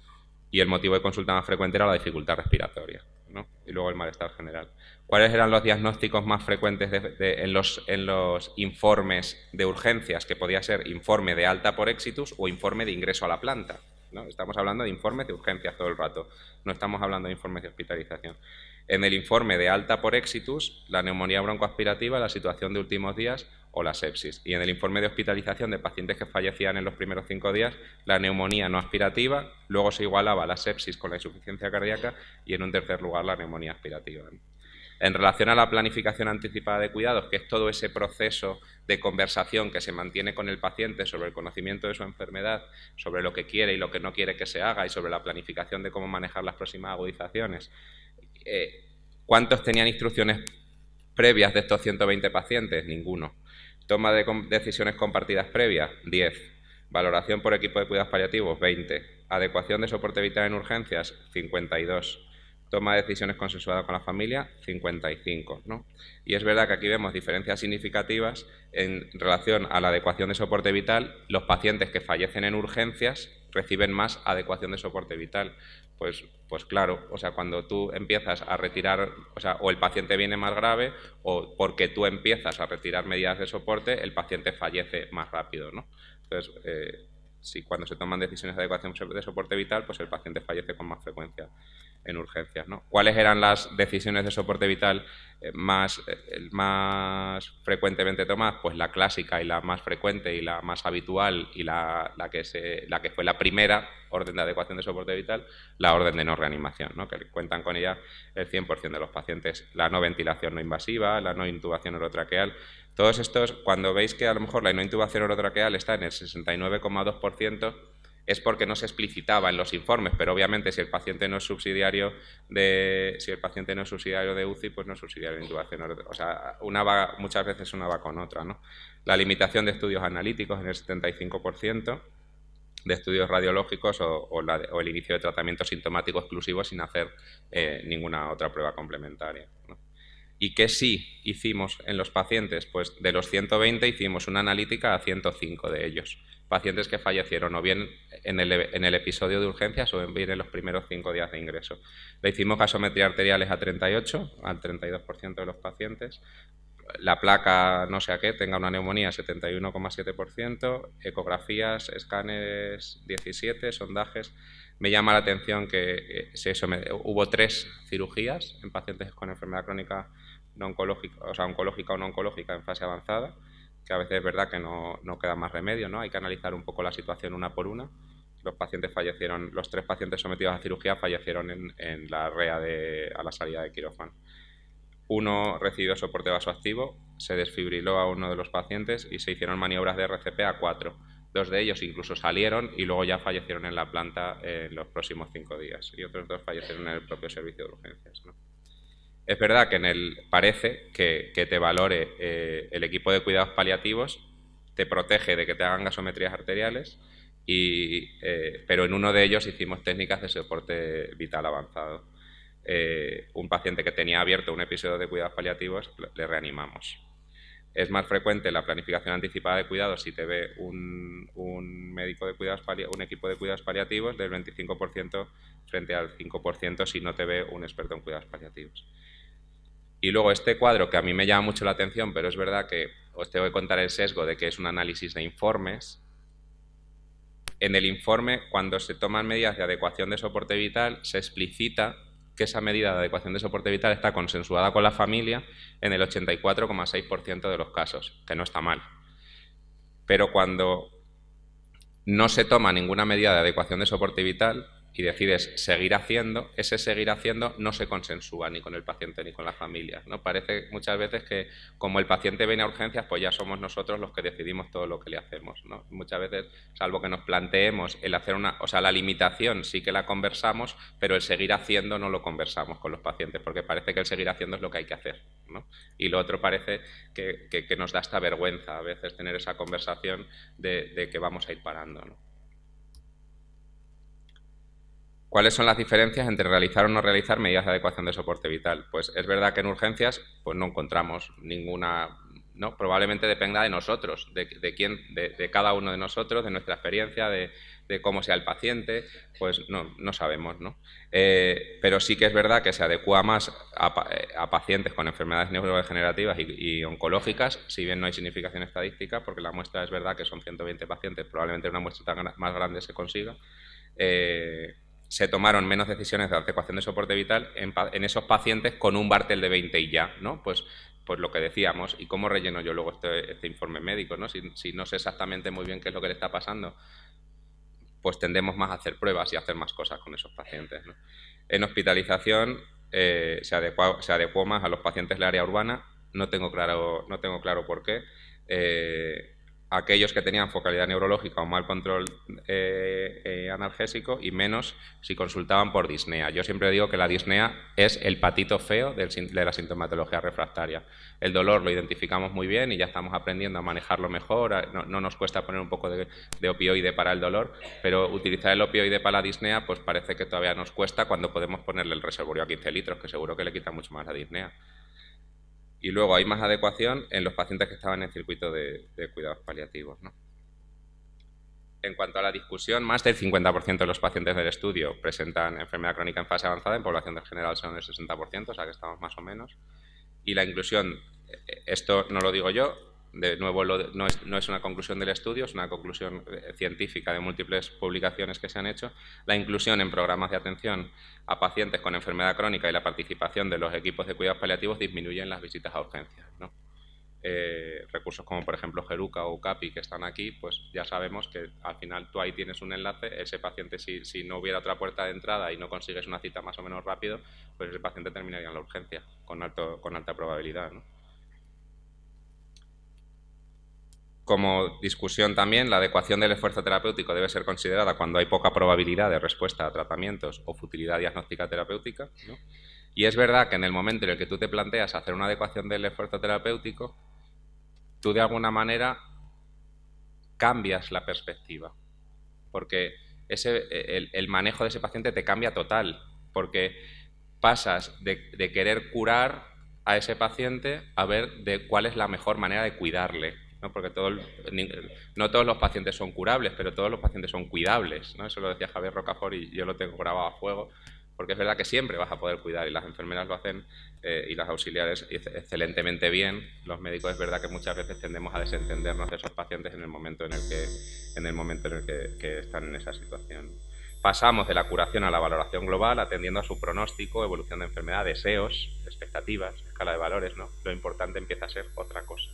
Speaker 1: y el motivo de consulta más frecuente era la dificultad respiratoria, ¿no? Y luego el malestar general. ¿Cuáles eran los diagnósticos más frecuentes en los informes de urgencias? Que podía ser informe de alta por exitus o informe de ingreso a la planta, ¿no? Estamos hablando de informes de urgencias todo el rato, no estamos hablando de informes de hospitalización. En el informe de alta por exitus, la neumonía broncoaspirativa, la situación de últimos días o la sepsis. Y en el informe de hospitalización de pacientes que fallecían en los primeros 5 días, la neumonía no aspirativa, luego se igualaba la sepsis con la insuficiencia cardíaca y en un tercer lugar la neumonía aspirativa. En relación a la planificación anticipada de cuidados, que es todo ese proceso de conversación que se mantiene con el paciente sobre el conocimiento de su enfermedad, sobre lo que quiere y lo que no quiere que se haga y sobre la planificación de cómo manejar las próximas agudizaciones. ¿Cuántos tenían instrucciones previas de estos 120 pacientes? Ninguno. Toma de decisiones compartidas previas, 10. Valoración por equipo de cuidados paliativos, 20. Adecuación de soporte vital en urgencias, 52. Toma de decisiones consensuada con la familia, 55, ¿no? Y es verdad que aquí vemos diferencias significativas en relación a la adecuación de soporte vital. Los pacientes que fallecen en urgencias reciben más adecuación de soporte vital. Pues claro, o sea, cuando tú empiezas a retirar, o sea, o el paciente viene más grave, o porque tú empiezas a retirar medidas de soporte, el paciente fallece más rápido, ¿no? Entonces, si cuando se toman decisiones de adecuación de soporte vital, pues el paciente fallece con más frecuencia en urgencias, ¿no? ¿Cuáles eran las decisiones de soporte vital más frecuentemente tomadas? Pues la clásica y la más frecuente y la más habitual y la que fue la primera orden de adecuación de soporte vital, la orden de no reanimación, ¿no? Que cuentan con ella el 100% de los pacientes. La no ventilación no invasiva, la no intubación orotraqueal. Todos estos, cuando veis que a lo mejor la no intubación orotraqueal está en el 69,2%, es porque no se explicitaba en los informes, pero obviamente si el paciente no es subsidiario de UCI, pues no es subsidiario de intubación. O sea, muchas veces una va con otra, ¿no? La limitación de estudios analíticos en el 75%, de estudios radiológicos o el inicio de tratamiento sintomático exclusivo sin hacer ninguna otra prueba complementaria, ¿no? ¿Y qué sí hicimos en los pacientes? Pues de los 120 hicimos una analítica a 105 de ellos. Pacientes que fallecieron o bien en el episodio de urgencias o bien en los primeros 5 días de ingreso. Le hicimos gasometría arteriales a 38, al 32% de los pacientes. La placa no sé a qué, tenga una neumonía 71,7%, ecografías, escáneres 17, sondajes. Me llama la atención que hubo 3 cirugías en pacientes con enfermedad crónica no oncológica, o sea, oncológica o no oncológica en fase avanzada, que a veces es verdad que no queda más remedio, ¿no? Hay que analizar un poco la situación una por una. Los pacientes fallecieron, los 3 pacientes sometidos a cirugía fallecieron en la REA a la salida de quirófano. Uno recibió soporte vasoactivo, se desfibriló a uno de los pacientes y se hicieron maniobras de RCP a 4. 2 de ellos incluso salieron y luego ya fallecieron en la planta en los próximos 5 días y otros 2 fallecieron en el propio servicio de urgencias, ¿no? Es verdad que parece que te valore el equipo de cuidados paliativos, te protege de que te hagan gasometrías arteriales, pero en uno de ellos hicimos técnicas de soporte vital avanzado. Un paciente que tenía abierto un episodio de cuidados paliativos, le reanimamos. Es más frecuente la planificación anticipada de cuidados si te ve un equipo de cuidados paliativos del 25% frente al 5% si no te ve un experto en cuidados paliativos. Y luego este cuadro que a mí me llama mucho la atención, pero es verdad que os tengo que contar el sesgo de que es un análisis de informes. En el informe, cuando se toman medidas de adecuación de soporte vital, se explicita que esa medida de adecuación de soporte vital está consensuada con la familia en el 84,6% de los casos, que no está mal. Pero cuando no se toma ninguna medida de adecuación de soporte vital y decides seguir haciendo, ese seguir haciendo no se consensúa ni con el paciente ni con la familia, ¿no? Parece muchas veces que como el paciente viene a urgencias, pues ya somos nosotros los que decidimos todo lo que le hacemos, ¿no? Muchas veces, salvo que nos planteemos el hacer la limitación sí que la conversamos, pero el seguir haciendo no lo conversamos con los pacientes, porque parece que el seguir haciendo es lo que hay que hacer, ¿no? Y lo otro parece que nos da esta vergüenza a veces tener esa conversación de que vamos a ir parando, ¿no? ¿Cuáles son las diferencias entre realizar o no realizar medidas de adecuación de soporte vital? Pues es verdad que en urgencias pues no encontramos ninguna, ¿no? Probablemente dependa de nosotros, de cada uno de nosotros, de nuestra experiencia, de cómo sea el paciente, pues no sabemos, ¿no? Pero sí que es verdad que se adecua más a pacientes con enfermedades neurodegenerativas y oncológicas, si bien no hay significación estadística, porque la muestra es verdad que son 120 pacientes, probablemente una muestra más grande se consiga. Se tomaron menos decisiones de adecuación de soporte vital en esos pacientes con un Bartel de 20 y ya, ¿no? Pues lo que decíamos, ¿y cómo relleno yo luego este informe médico, ¿no? Si no sé exactamente muy bien qué es lo que le está pasando, pues tendemos más a hacer pruebas y a hacer más cosas con esos pacientes, ¿no? En hospitalización se adecuó más a los pacientes del área urbana, no tengo claro por qué. Aquellos que tenían focalidad neurológica o mal control analgésico y menos si consultaban por disnea. Yo siempre digo que la disnea es el patito feo de la sintomatología refractaria. El dolor lo identificamos muy bien y ya estamos aprendiendo a manejarlo mejor, no nos cuesta poner un poco de opioide para el dolor, pero utilizar el opioide para la disnea pues parece que todavía nos cuesta cuando podemos ponerle el reservorio a 15 litros, que seguro que le quita mucho más la disnea. Y luego hay más adecuación en los pacientes que estaban en circuito de cuidados paliativos, ¿no? En cuanto a la discusión, más del 50% de los pacientes del estudio presentan enfermedad crónica en fase avanzada, en población del general son el 60%, o sea que estamos más o menos. Y la inclusión, esto no lo digo yo, de nuevo no es una conclusión del estudio, es una conclusión científica de múltiples publicaciones que se han hecho. La inclusión en programas de atención a pacientes con enfermedad crónica y la participación de los equipos de cuidados paliativos disminuyen las visitas a urgencias, ¿no? Recursos como por ejemplo Geruca o UCAPI que están aquí, pues ya sabemos que al final tú ahí tienes un enlace, ese paciente si no hubiera otra puerta de entrada y no consigues una cita más o menos rápido, pues ese paciente terminaría en la urgencia con alta probabilidad, ¿no? Como discusión también, la adecuación del esfuerzo terapéutico debe ser considerada cuando hay poca probabilidad de respuesta a tratamientos o futilidad diagnóstica terapéutica, ¿no? Y es verdad que en el momento en el que tú te planteas hacer una adecuación del esfuerzo terapéutico, tú de alguna manera cambias la perspectiva, porque el manejo de ese paciente te cambia total, porque pasas de querer curar a ese paciente a ver de cuál es la mejor manera de cuidarle, ¿no? Porque no todos los pacientes son curables, pero todos los pacientes son cuidables, ¿no? Eso lo decía Javier Rocafort y yo lo tengo grabado a fuego, porque es verdad que siempre vas a poder cuidar y las enfermeras lo hacen y las auxiliares excelentemente bien. Los médicos es verdad que muchas veces tendemos a desentendernos de esos pacientes en el momento en el que están en esa situación. Pasamos de la curación a la valoración global, atendiendo a su pronóstico, evolución de enfermedad, deseos, expectativas, escala de valores, ¿no? Lo importante empieza a ser otra cosa.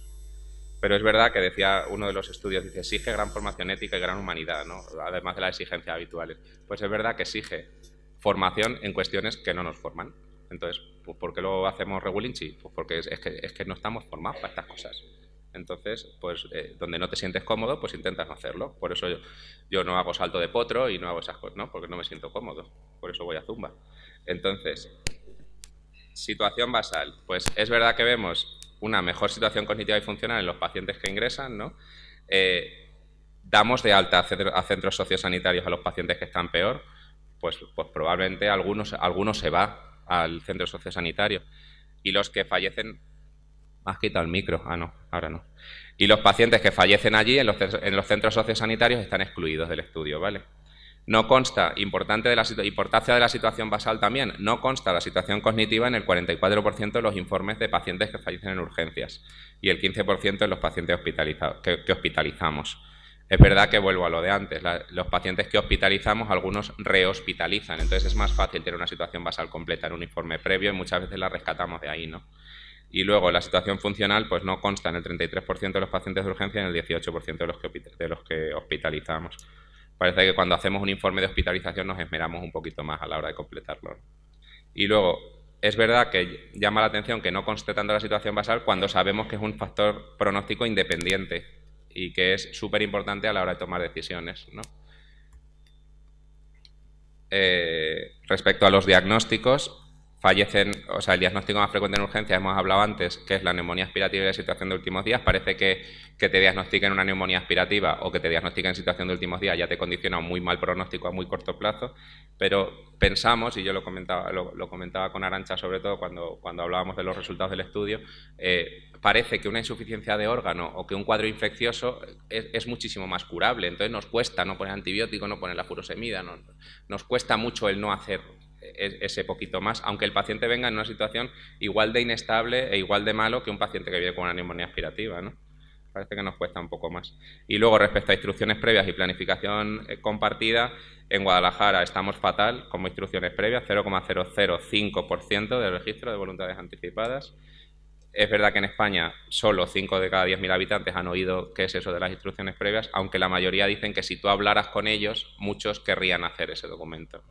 Speaker 1: Pero es verdad que decía uno de los estudios, dice, exige gran formación ética y gran humanidad, ¿no? Además de las exigencias habituales. Pues es verdad que exige formación en cuestiones que no nos forman. Entonces, pues, ¿por qué lo hacemos regulinchi? Pues porque es que no estamos formados para estas cosas. Entonces, pues donde no te sientes cómodo, pues intentas no hacerlo. Por eso yo no hago salto de potro y no hago esas cosas, ¿no? Porque no me siento cómodo. Por eso voy a zumba. Entonces, situación basal. Pues es verdad que vemos una mejor situación cognitiva y funcional en los pacientes que ingresan, ¿no? Damos de alta a centros sociosanitarios a los pacientes que están peor. Pues probablemente algunos se va al centro sociosanitario. Y los que fallecen... ¿Me has quitado el micro? Ah, no, ahora no. Y los pacientes que fallecen allí en los centros sociosanitarios están excluidos del estudio, ¿vale? No consta, importancia de la situación basal también, no consta la situación cognitiva en el 44% de los informes de pacientes que fallecen en urgencias y el 15% en los pacientes hospitalizados, que hospitalizamos. Es verdad que vuelvo a lo de antes, los pacientes que hospitalizamos, algunos rehospitalizan, entonces es más fácil tener una situación basal completa en un informe previo y muchas veces la rescatamos de ahí, ¿no? Y luego la situación funcional pues no consta en el 33% de los pacientes de urgencia y en el 18% de los que hospitalizamos. Parece que cuando hacemos un informe de hospitalización nos esmeramos un poquito más a la hora de completarlo, ¿no? Y luego, es verdad que llama la atención que no conste tanto la situación basal cuando sabemos que es un factor pronóstico independiente y que es súper importante a la hora de tomar decisiones, ¿no? Respecto a los diagnósticos, el diagnóstico más frecuente en urgencia, hemos hablado antes, que es la neumonía aspirativa y la situación de últimos días. Parece que te diagnostiquen una neumonía aspirativa o que te diagnostiquen en situación de últimos días ya te condiciona un muy mal pronóstico a muy corto plazo, pero pensamos, y yo lo comentaba con Arantxa sobre todo cuando hablábamos de los resultados del estudio, parece que una insuficiencia de órgano o que un cuadro infeccioso es muchísimo más curable, entonces nos cuesta no poner antibiótico, no poner la furosemida, nos cuesta mucho el no hacer ese poquito más, aunque el paciente venga en una situación igual de inestable e igual de malo que un paciente que viene con una neumonía aspirativa, ¿no? Parece que nos cuesta un poco más. Y luego, respecto a instrucciones previas y planificación compartida, en Guadalajara estamos fatal como instrucciones previas, 0,005% del registro de voluntades anticipadas. Es verdad que en España solo 5 de cada 10.000 habitantes han oído qué es eso de las instrucciones previas, aunque la mayoría dicen que si tú hablaras con ellos, muchos querrían hacer ese documento.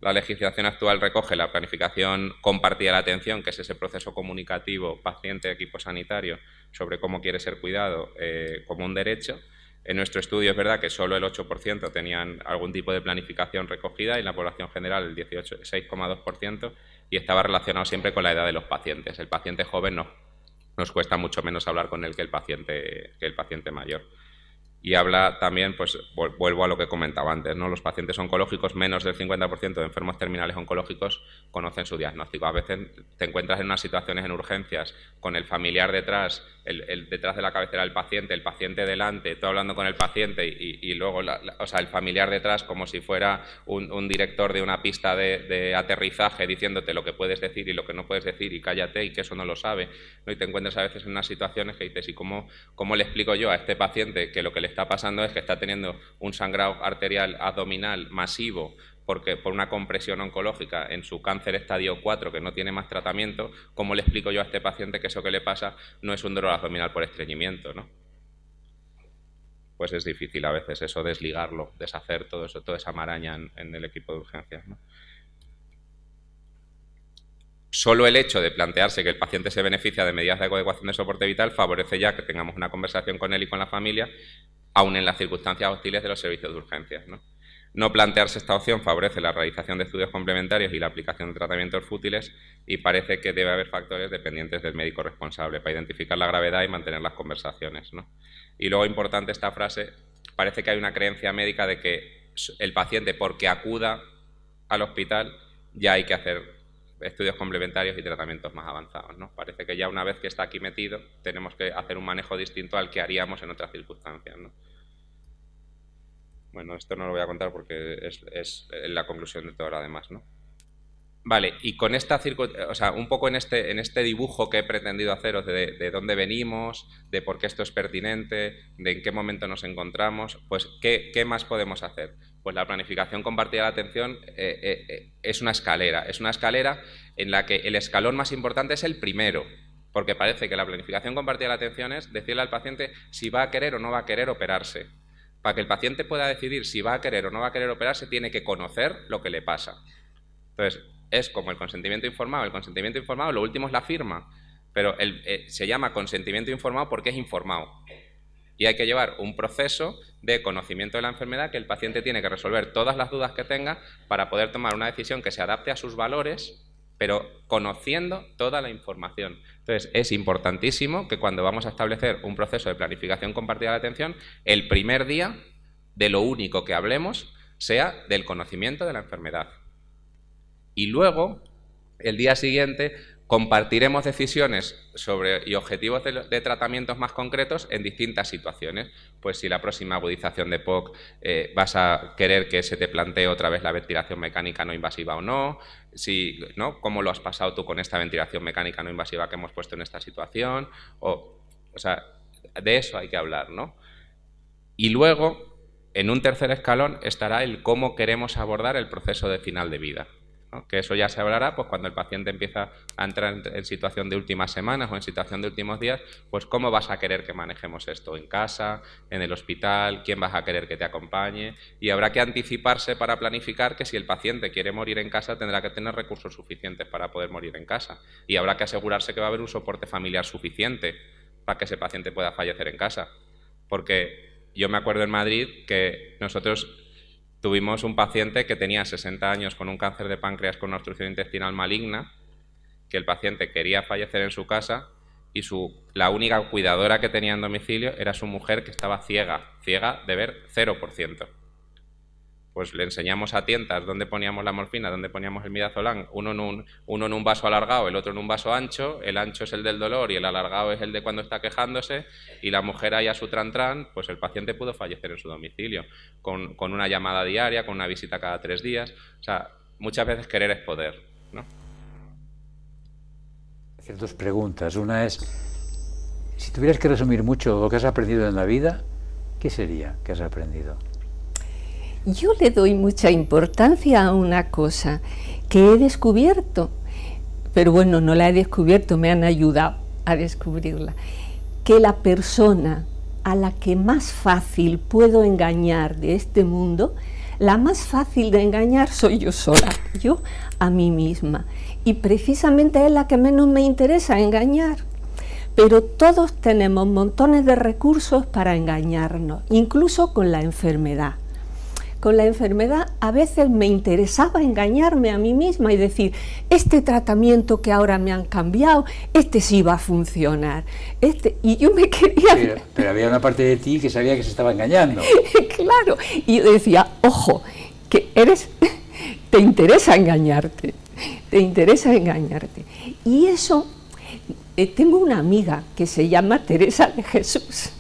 Speaker 1: La legislación actual recoge la planificación compartida de la atención, que es ese proceso comunicativo paciente-equipo sanitario sobre cómo quiere ser cuidado como un derecho. En nuestro estudio es verdad que solo el 8% tenían algún tipo de planificación recogida y en la población general el 6,2% y estaba relacionado siempre con la edad de los pacientes. El paciente joven nos cuesta mucho menos hablar con él que el paciente mayor. Y habla también, pues vuelvo a lo que comentaba antes, ¿no? Los pacientes oncológicos, menos del 50% de enfermos terminales oncológicos conocen su diagnóstico. A veces te encuentras en unas situaciones en urgencias con el familiar detrás, detrás de la cabecera del paciente, el paciente delante, tú hablando con el paciente y luego o sea, el familiar detrás como si fuera un director de una pista de aterrizaje diciéndote lo que puedes decir y lo que no puedes decir y cállate y que eso no lo sabe, ¿no? Y te encuentras a veces en unas situaciones que dices, ¿y cómo le explico yo a este paciente que lo que le está pasando es que está teniendo un sangrado arterial abdominal masivo por una compresión oncológica en su cáncer estadio 4 que no tiene más tratamiento? ¿Cómo le explico yo a este paciente que eso que le pasa no es un dolor abdominal por estreñimiento, ¿no? Pues es difícil a veces eso, desligarlo, deshacer todo eso, toda esa maraña en el equipo de urgencias, ¿no? Solo el hecho de plantearse que el paciente se beneficia de medidas de adecuación de soporte vital favorece ya que tengamos una conversación con él y con la familia, aun en las circunstancias hostiles de los servicios de urgencias, ¿no? No plantearse esta opción favorece la realización de estudios complementarios y la aplicación de tratamientos fútiles, y parece que debe haber factores dependientes del médico responsable para identificar la gravedad y mantener las conversaciones, ¿no? Y luego, importante esta frase, parece que hay una creencia médica de que el paciente, porque acuda al hospital, ya hay que hacer estudios complementarios y tratamientos más avanzados, ¿no? Parece que ya una vez que está aquí metido tenemos que hacer un manejo distinto al que haríamos en otras circunstancias, ¿no? Bueno, esto no lo voy a contar porque es la conclusión de todo lo demás, ¿no? Vale, y con esta o sea, un poco en este dibujo que he pretendido haceros de dónde venimos, de por qué esto es pertinente, de en qué momento nos encontramos, pues ¿qué más podemos hacer? Pues la planificación compartida de la atención es una escalera en la que el escalón más importante es el primero, porque parece que la planificación compartida de la atención es decirle al paciente si va a querer o no va a querer operarse. Para que el paciente pueda decidir si va a querer o no va a querer operarse, tiene que conocer lo que le pasa. Entonces, es como el consentimiento informado. El consentimiento informado, lo último es la firma, pero se llama consentimiento informado porque es informado. Y hay que llevar un proceso de conocimiento de la enfermedad que el paciente tiene que resolver todas las dudas que tenga para poder tomar una decisión que se adapte a sus valores, pero conociendo toda la información. Entonces, es importantísimo que cuando vamos a establecer un proceso de planificación compartida de atención, el primer día de lo único que hablemos sea del conocimiento de la enfermedad. Y luego, el día siguiente, compartiremos decisiones y objetivos de tratamientos más concretos en distintas situaciones. Pues si la próxima agudización de POC vas a querer que se te plantee otra vez la ventilación mecánica no invasiva o no, ¿no? ¿Cómo lo has pasado tú con esta ventilación mecánica no invasiva que hemos puesto en esta situación? O sea, de eso hay que hablar, ¿no? Y luego, en un tercer escalón, estará el cómo queremos abordar el proceso de final de vida, ¿no? Que eso ya se hablará pues cuando el paciente empieza a entrar en situación de últimas semanas o en situación de últimos días, pues cómo vas a querer que manejemos esto en casa, en el hospital, quién vas a querer que te acompañe, y habrá que anticiparse para planificar que si el paciente quiere morir en casa tendrá que tener recursos suficientes para poder morir en casa, y habrá que asegurarse que va a haber un soporte familiar suficiente para que ese paciente pueda fallecer en casa, porque yo me acuerdo en Madrid que nosotros tuvimos un paciente que tenía 60 años con un cáncer de páncreas con una obstrucción intestinal maligna, que el paciente quería fallecer en su casa y la única cuidadora que tenía en domicilio era su mujer, que estaba ciega de ver 0%. Pues le enseñamos a tientas dónde poníamos la morfina, dónde poníamos el midazolam, uno en un vaso alargado, el otro en un vaso ancho. El ancho es el del dolor y el alargado es el de cuando está quejándose, y la mujer ahí a su tran, pues el paciente pudo fallecer en su domicilio, con una llamada diaria, con una visita cada 3 días. O sea, muchas veces querer es poder, ¿no?
Speaker 3: Hacer 2 preguntas. Una es, si tuvieras que resumir mucho lo que has aprendido en la vida, ¿qué sería que has aprendido?
Speaker 2: Yo le doy mucha importancia a una cosa que he descubierto, pero bueno, no la he descubierto, me han ayudado a descubrirla, que la persona a la que más fácil puedo engañar de este mundo, la más fácil de engañar soy yo sola, yo a mí misma, y precisamente es la que menos me interesa engañar. Pero todos tenemos montones de recursos para engañarnos, incluso con la enfermedad. con la enfermedad a veces me interesaba engañarme a mí misma y decir, este tratamiento que ahora me han cambiado, este sí va a funcionar. Y yo me quería...
Speaker 3: Pero había una parte de ti que sabía que se estaba engañando.
Speaker 2: Claro, y yo decía, ojo, que te interesa engañarte, te interesa engañarte. Y eso, tengo una amiga que se llama Teresa de Jesús.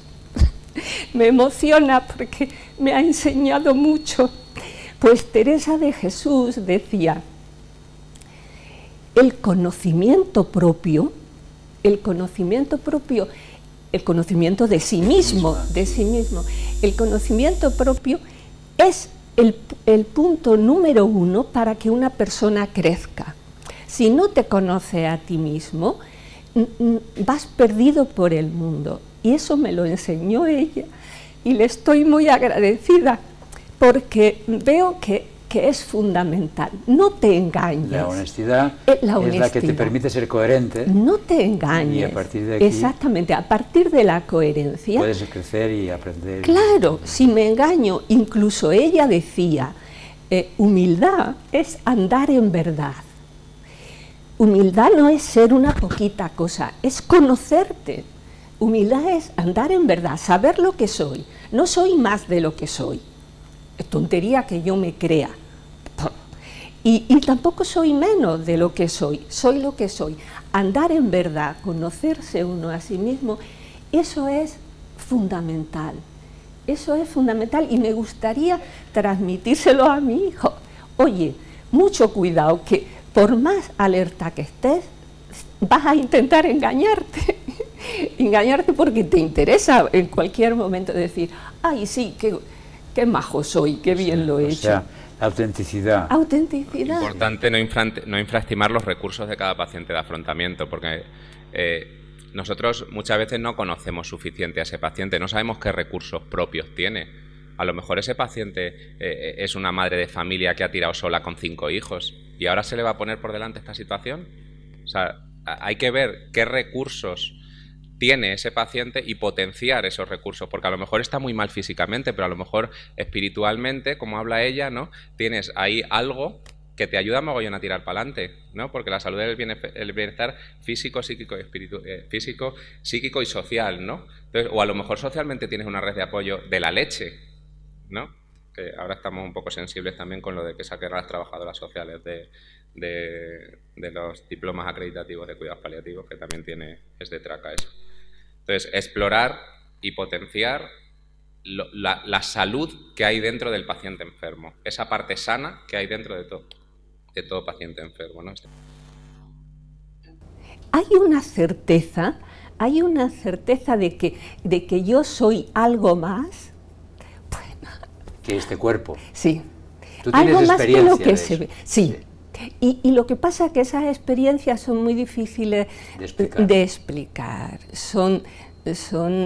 Speaker 2: Me emociona porque me ha enseñado mucho. Pues Teresa de Jesús decía, el conocimiento propio, el conocimiento de sí mismo, el conocimiento propio es el punto número 1 para que una persona crezca. Si no te conoces a ti mismo, vas perdido por el mundo. Y eso me lo enseñó ella y le estoy muy agradecida porque veo que es fundamental. No te engañes.
Speaker 3: La honestidad es la que te permite ser coherente.
Speaker 2: No te engañes.
Speaker 3: Y a partir de aquí,
Speaker 2: exactamente, a partir de la coherencia
Speaker 3: puedes crecer y aprender.
Speaker 2: Claro, si me engaño, incluso ella decía, humildad es andar en verdad. Humildad no es ser una poquita cosa, es conocerte. Humildad es andar en verdad, saber lo que soy. No soy más de lo que soy. Es tontería que yo me crea. Y tampoco soy menos de lo que soy lo que soy. Andar en verdad, conocerse uno a sí mismo, eso es fundamental. Eso es fundamental y me gustaría transmitírselo a mi hijo. Oye, mucho cuidado, que por más alerta que estés, vas a intentar engañarte. Engañarte porque te interesa en cualquier momento decir, ay, sí, qué majo soy, qué bien lo he hecho.
Speaker 3: O sea, autenticidad.
Speaker 2: Autenticidad.
Speaker 1: Importante no infraestimar los recursos de cada paciente de afrontamiento, porque nosotros muchas veces no conocemos suficiente a ese paciente, no sabemos qué recursos propios tiene. A lo mejor ese paciente es una madre de familia que ha tirado sola con 5 hijos y ahora se le va a poner por delante esta situación. O sea, hay que ver qué recursos tiene ese paciente y potenciar esos recursos, porque a lo mejor está muy mal físicamente, pero a lo mejor espiritualmente, como habla ella, ¿no? Tienes ahí algo que te ayuda mogollón a tirar para adelante, ¿no? Porque la salud es el bienestar físico, psíquico y social, ¿no? Entonces, o a lo mejor socialmente tienes una red de apoyo de la leche, ¿no? Que ahora estamos un poco sensibles también con lo de que saquen a las trabajadoras sociales de los diplomas acreditativos de cuidados paliativos, que también es de traca eso. Entonces, explorar y potenciar la salud que hay dentro del paciente enfermo, esa parte sana que hay dentro de todo paciente enfermo, ¿no?
Speaker 2: Hay una certeza de que yo soy algo más. Bueno,
Speaker 3: que este cuerpo.
Speaker 2: Sí.
Speaker 3: Tú tienes
Speaker 2: algo más de lo que
Speaker 3: de
Speaker 2: se
Speaker 3: eso.
Speaker 2: ve. Sí. Y lo que pasa es que esas experiencias son muy difíciles de explicar. Son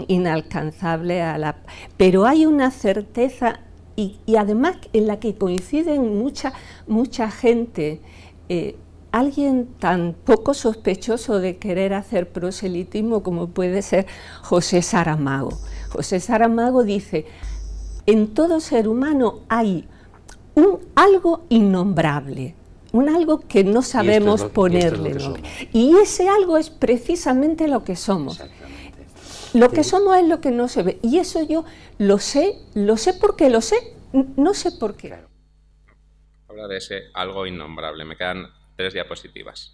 Speaker 2: inalcanzables pero hay una certeza y además en la que coinciden mucha gente. Alguien tan poco sospechoso de querer hacer proselitismo como puede ser José Saramago. José Saramago dice, en todo ser humano hay algo innombrable, un algo que no sabemos ponerle nombre. Y ese algo es precisamente lo que somos. Lo que somos es lo que no se ve. Y eso yo lo sé porque lo sé, no sé por qué.
Speaker 1: Claro. Habla de ese algo innombrable. Me quedan 3 diapositivas.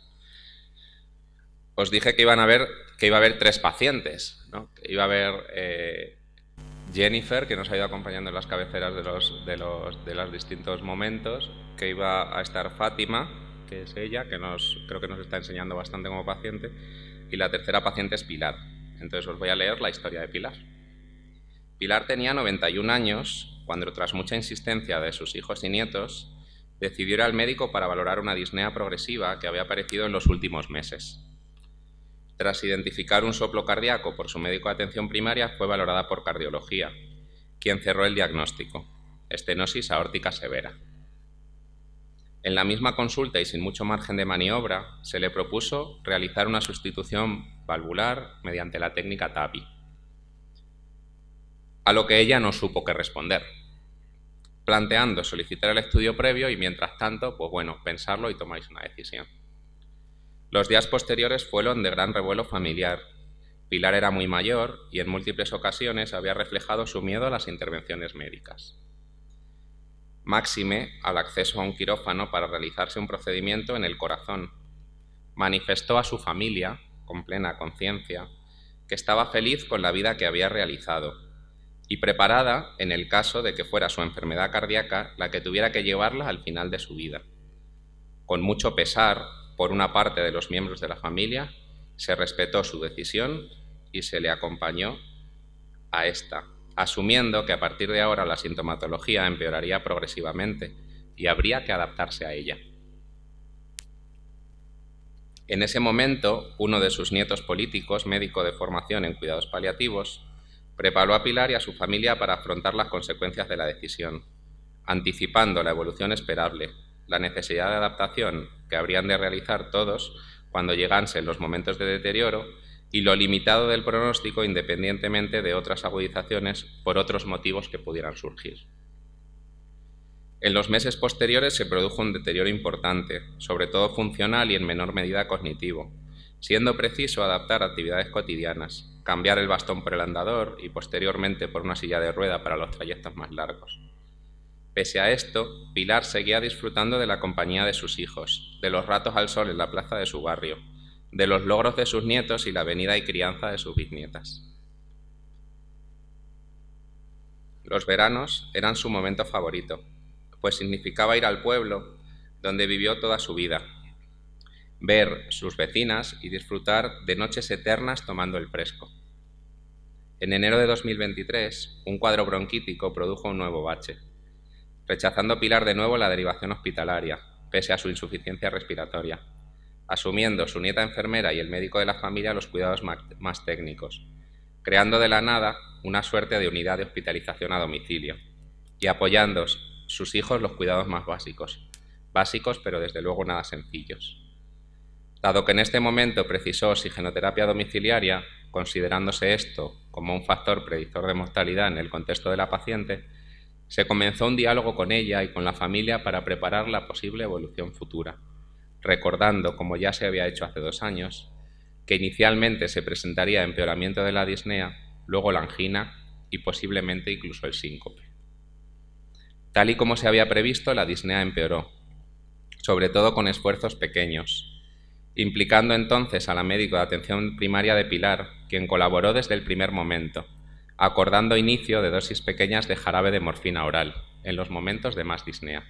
Speaker 1: Os dije que iba a haber 3 pacientes, ¿no? Que iba a haber Jennifer, que nos ha ido acompañando en las cabeceras de los distintos momentos, que iba a estar Fátima, que es ella, que creo que nos está enseñando bastante como paciente, y la tercera paciente es Pilar. Entonces os voy a leer la historia de Pilar. Pilar tenía 91 años cuando, tras mucha insistencia de sus hijos y nietos, decidió ir al médico para valorar una disnea progresiva que había aparecido en los últimos meses. Tras identificar un soplo cardíaco por su médico de atención primaria, fue valorada por cardiología, quien cerró el diagnóstico: estenosis aórtica severa. En la misma consulta y sin mucho margen de maniobra, se le propuso realizar una sustitución valvular mediante la técnica TAVI, a lo que ella no supo qué responder. planteando solicitar el estudio previo y mientras tanto, pues bueno, pensarlo y tomáis una decisión. Los días posteriores fueron de gran revuelo familiar. Pilar era muy mayor y en múltiples ocasiones había reflejado su miedo a las intervenciones médicas. Máxime al acceso a un quirófano para realizarse un procedimiento en el corazón. Manifestó a su familia, con plena conciencia, que estaba feliz con la vida que había realizado y preparada en el caso de que fuera su enfermedad cardíaca la que tuviera que llevarla al final de su vida. Con mucho pesar, por una parte de los miembros de la familia, se respetó su decisión y se le acompañó a esta, asumiendo que a partir de ahora la sintomatología empeoraría progresivamente y habría que adaptarse a ella. En ese momento, uno de sus nietos políticos, médico de formación en cuidados paliativos, preparó a Pilar y a su familia para afrontar las consecuencias de la decisión, anticipando la evolución esperable, la necesidad de adaptación que habrían de realizar todos cuando llegasen los momentos de deterioro y lo limitado del pronóstico independientemente de otras agudizaciones por otros motivos que pudieran surgir. En los meses posteriores se produjo un deterioro importante, sobre todo funcional y en menor medida cognitivo, siendo preciso adaptar actividades cotidianas, cambiar el bastón por el andador y posteriormente por una silla de rueda para los trayectos más largos. Pese a esto, Pilar seguía disfrutando de la compañía de sus hijos, de los ratos al sol en la plaza de su barrio, de los logros de sus nietos y la venida y crianza de sus bisnietas. Los veranos eran su momento favorito, pues significaba ir al pueblo donde vivió toda su vida, ver sus vecinas y disfrutar de noches eternas tomando el fresco. En enero de 2023, un cuadro bronquítico produjo un nuevo bache, rechazando Pilar de nuevo la derivación hospitalaria, pese a su insuficiencia respiratoria, asumiendo su nieta enfermera y el médico de la familia los cuidados más técnicos, creando de la nada una suerte de unidad de hospitalización a domicilio y apoyando sus hijos los cuidados más básicos pero desde luego nada sencillos. Dado que en este momento precisó oxigenoterapia domiciliaria, considerándose esto como un factor predictor de mortalidad en el contexto de la paciente, se comenzó un diálogo con ella y con la familia para preparar la posible evolución futura, recordando, como ya se había hecho hace 2 años, que inicialmente se presentaría empeoramiento de la disnea, luego la angina y posiblemente incluso el síncope. Tal y como se había previsto, la disnea empeoró, sobre todo con esfuerzos pequeños, implicando entonces a la médico de atención primaria de Pilar, quien colaboró desde el primer momento, acordando inicio de dosis pequeñas de jarabe de morfina oral en los momentos de más disnea.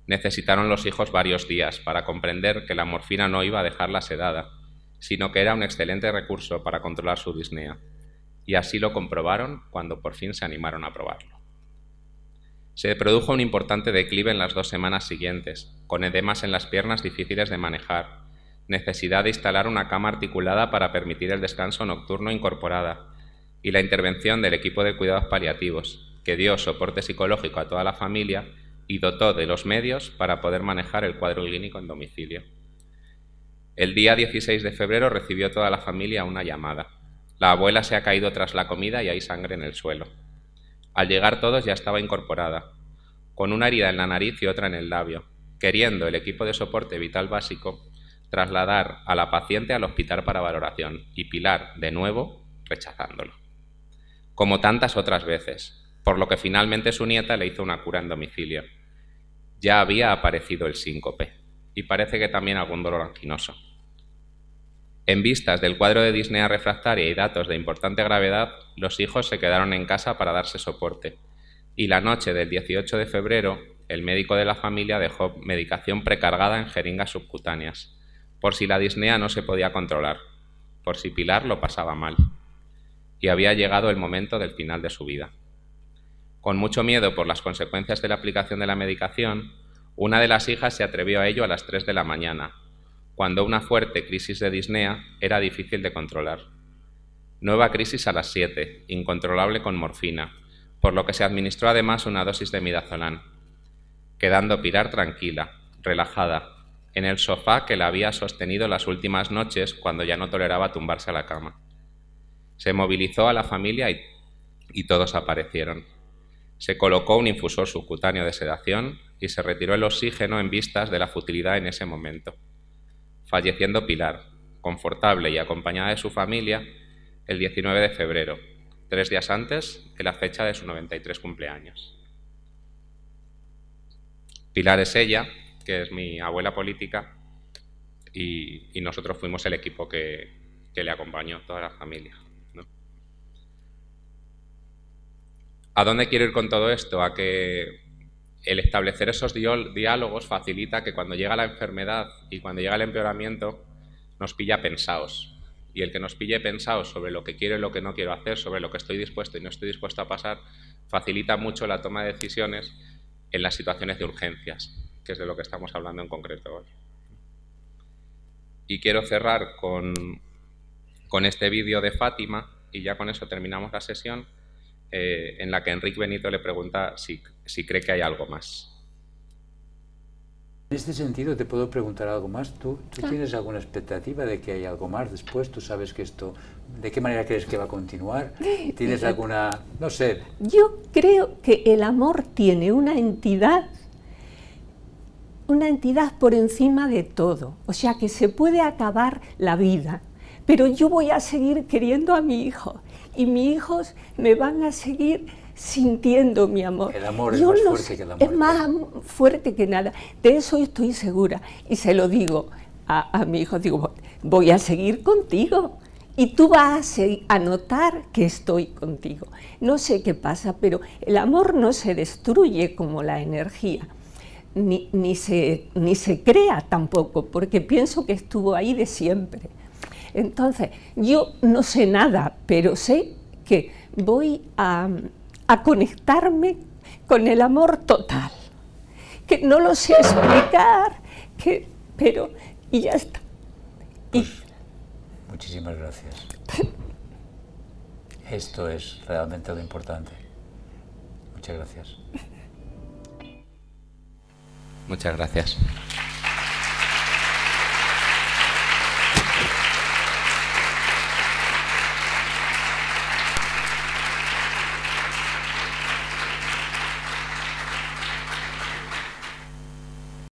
Speaker 1: Necesitaron los hijos varios días para comprender que la morfina no iba a dejarla sedada, sino que era un excelente recurso para controlar su disnea, y así lo comprobaron cuando por fin se animaron a probarlo. Se produjo un importante declive en las 2 semanas siguientes, con edemas en las piernas difíciles de manejar, necesidad de instalar una cama articulada para permitir el descanso nocturno incorporada y la intervención del equipo de cuidados paliativos, que dio soporte psicológico a toda la familia y dotó de los medios para poder manejar el cuadro clínico en domicilio. El día 16 de febrero recibió toda la familia una llamada. La abuela se ha caído tras la comida y hay sangre en el suelo. Al llegar todos ya estaba incorporada, con una herida en la nariz y otra en el labio, queriendo el equipo de soporte vital básico trasladar a la paciente al hospital para valoración y Pilar, de nuevo, rechazándolo. Como tantas otras veces, por lo que finalmente su nieta le hizo una cura en domicilio. Ya había aparecido el síncope y parece que también algún dolor anginoso. En vistas del cuadro de disnea refractaria y datos de importante gravedad, los hijos se quedaron en casa para darse soporte, y la noche del 18 de febrero, el médico de la familia dejó medicación precargada en jeringas subcutáneas, por si la disnea no se podía controlar, por si Pilar lo pasaba mal, y había llegado el momento del final de su vida. Con mucho miedo por las consecuencias de la aplicación de la medicación, una de las hijas se atrevió a ello a las 3 de la mañana, cuando una fuerte crisis de disnea era difícil de controlar. Nueva crisis a las 7, incontrolable con morfina, por lo que se administró además una dosis de midazolam, quedando Pilar tranquila, relajada, en el sofá que la había sostenido las últimas noches cuando ya no toleraba tumbarse a la cama. Se movilizó a la familia y todos aparecieron. Se colocó un infusor subcutáneo de sedación y se retiró el oxígeno en vistas de la futilidad en ese momento, falleciendo Pilar, confortable y acompañada de su familia, el 19 de febrero, 3 días antes de la fecha de su 93 cumpleaños. Pilar es ella, que es mi abuela política, y nosotros fuimos el equipo que le acompañó, toda la familia, ¿no? ¿A dónde quiero ir con todo esto? A que el establecer esos diálogos facilita que cuando llega la enfermedad y cuando llega el empeoramiento nos pilla pensados. Y el que nos pille pensados sobre lo que quiero y lo que no quiero hacer, sobre lo que estoy dispuesto y no estoy dispuesto a pasar, facilita mucho la toma de decisiones en las situaciones de urgencias, que es de lo que estamos hablando en concreto hoy. Y quiero cerrar con este vídeo de Fátima, y ya con eso terminamos la sesión, en la que Enrique Benito le pregunta si cree que hay algo más.
Speaker 3: En este sentido, ¿te puedo preguntar algo más? ¿Tú tienes alguna expectativa de que hay algo más después? ¿Tú sabes que esto, de qué manera crees que va a continuar? ¿Tienes alguna, no sé?
Speaker 2: Yo creo que el amor tiene una entidad por encima de todo. O sea, que se puede acabar la vida, pero yo voy a seguir queriendo a mi hijo y mis hijos me van a seguir sintiendo mi amor.
Speaker 3: El amor es más fuerte que la muerte.
Speaker 2: Es más fuerte que nada. De eso estoy segura. Y se lo digo a mi hijo, digo, voy a seguir contigo. Y tú vas a notar que estoy contigo. No sé qué pasa, pero el amor no se destruye como la energía. Ni se crea tampoco, porque pienso que estuvo ahí de siempre. Entonces, yo no sé nada, pero sé que voy a conectarme con el amor total, que no lo sé explicar, pero y ya está.
Speaker 3: Pues, muchísimas gracias. Esto es realmente lo importante. Muchas gracias.
Speaker 1: Muchas gracias.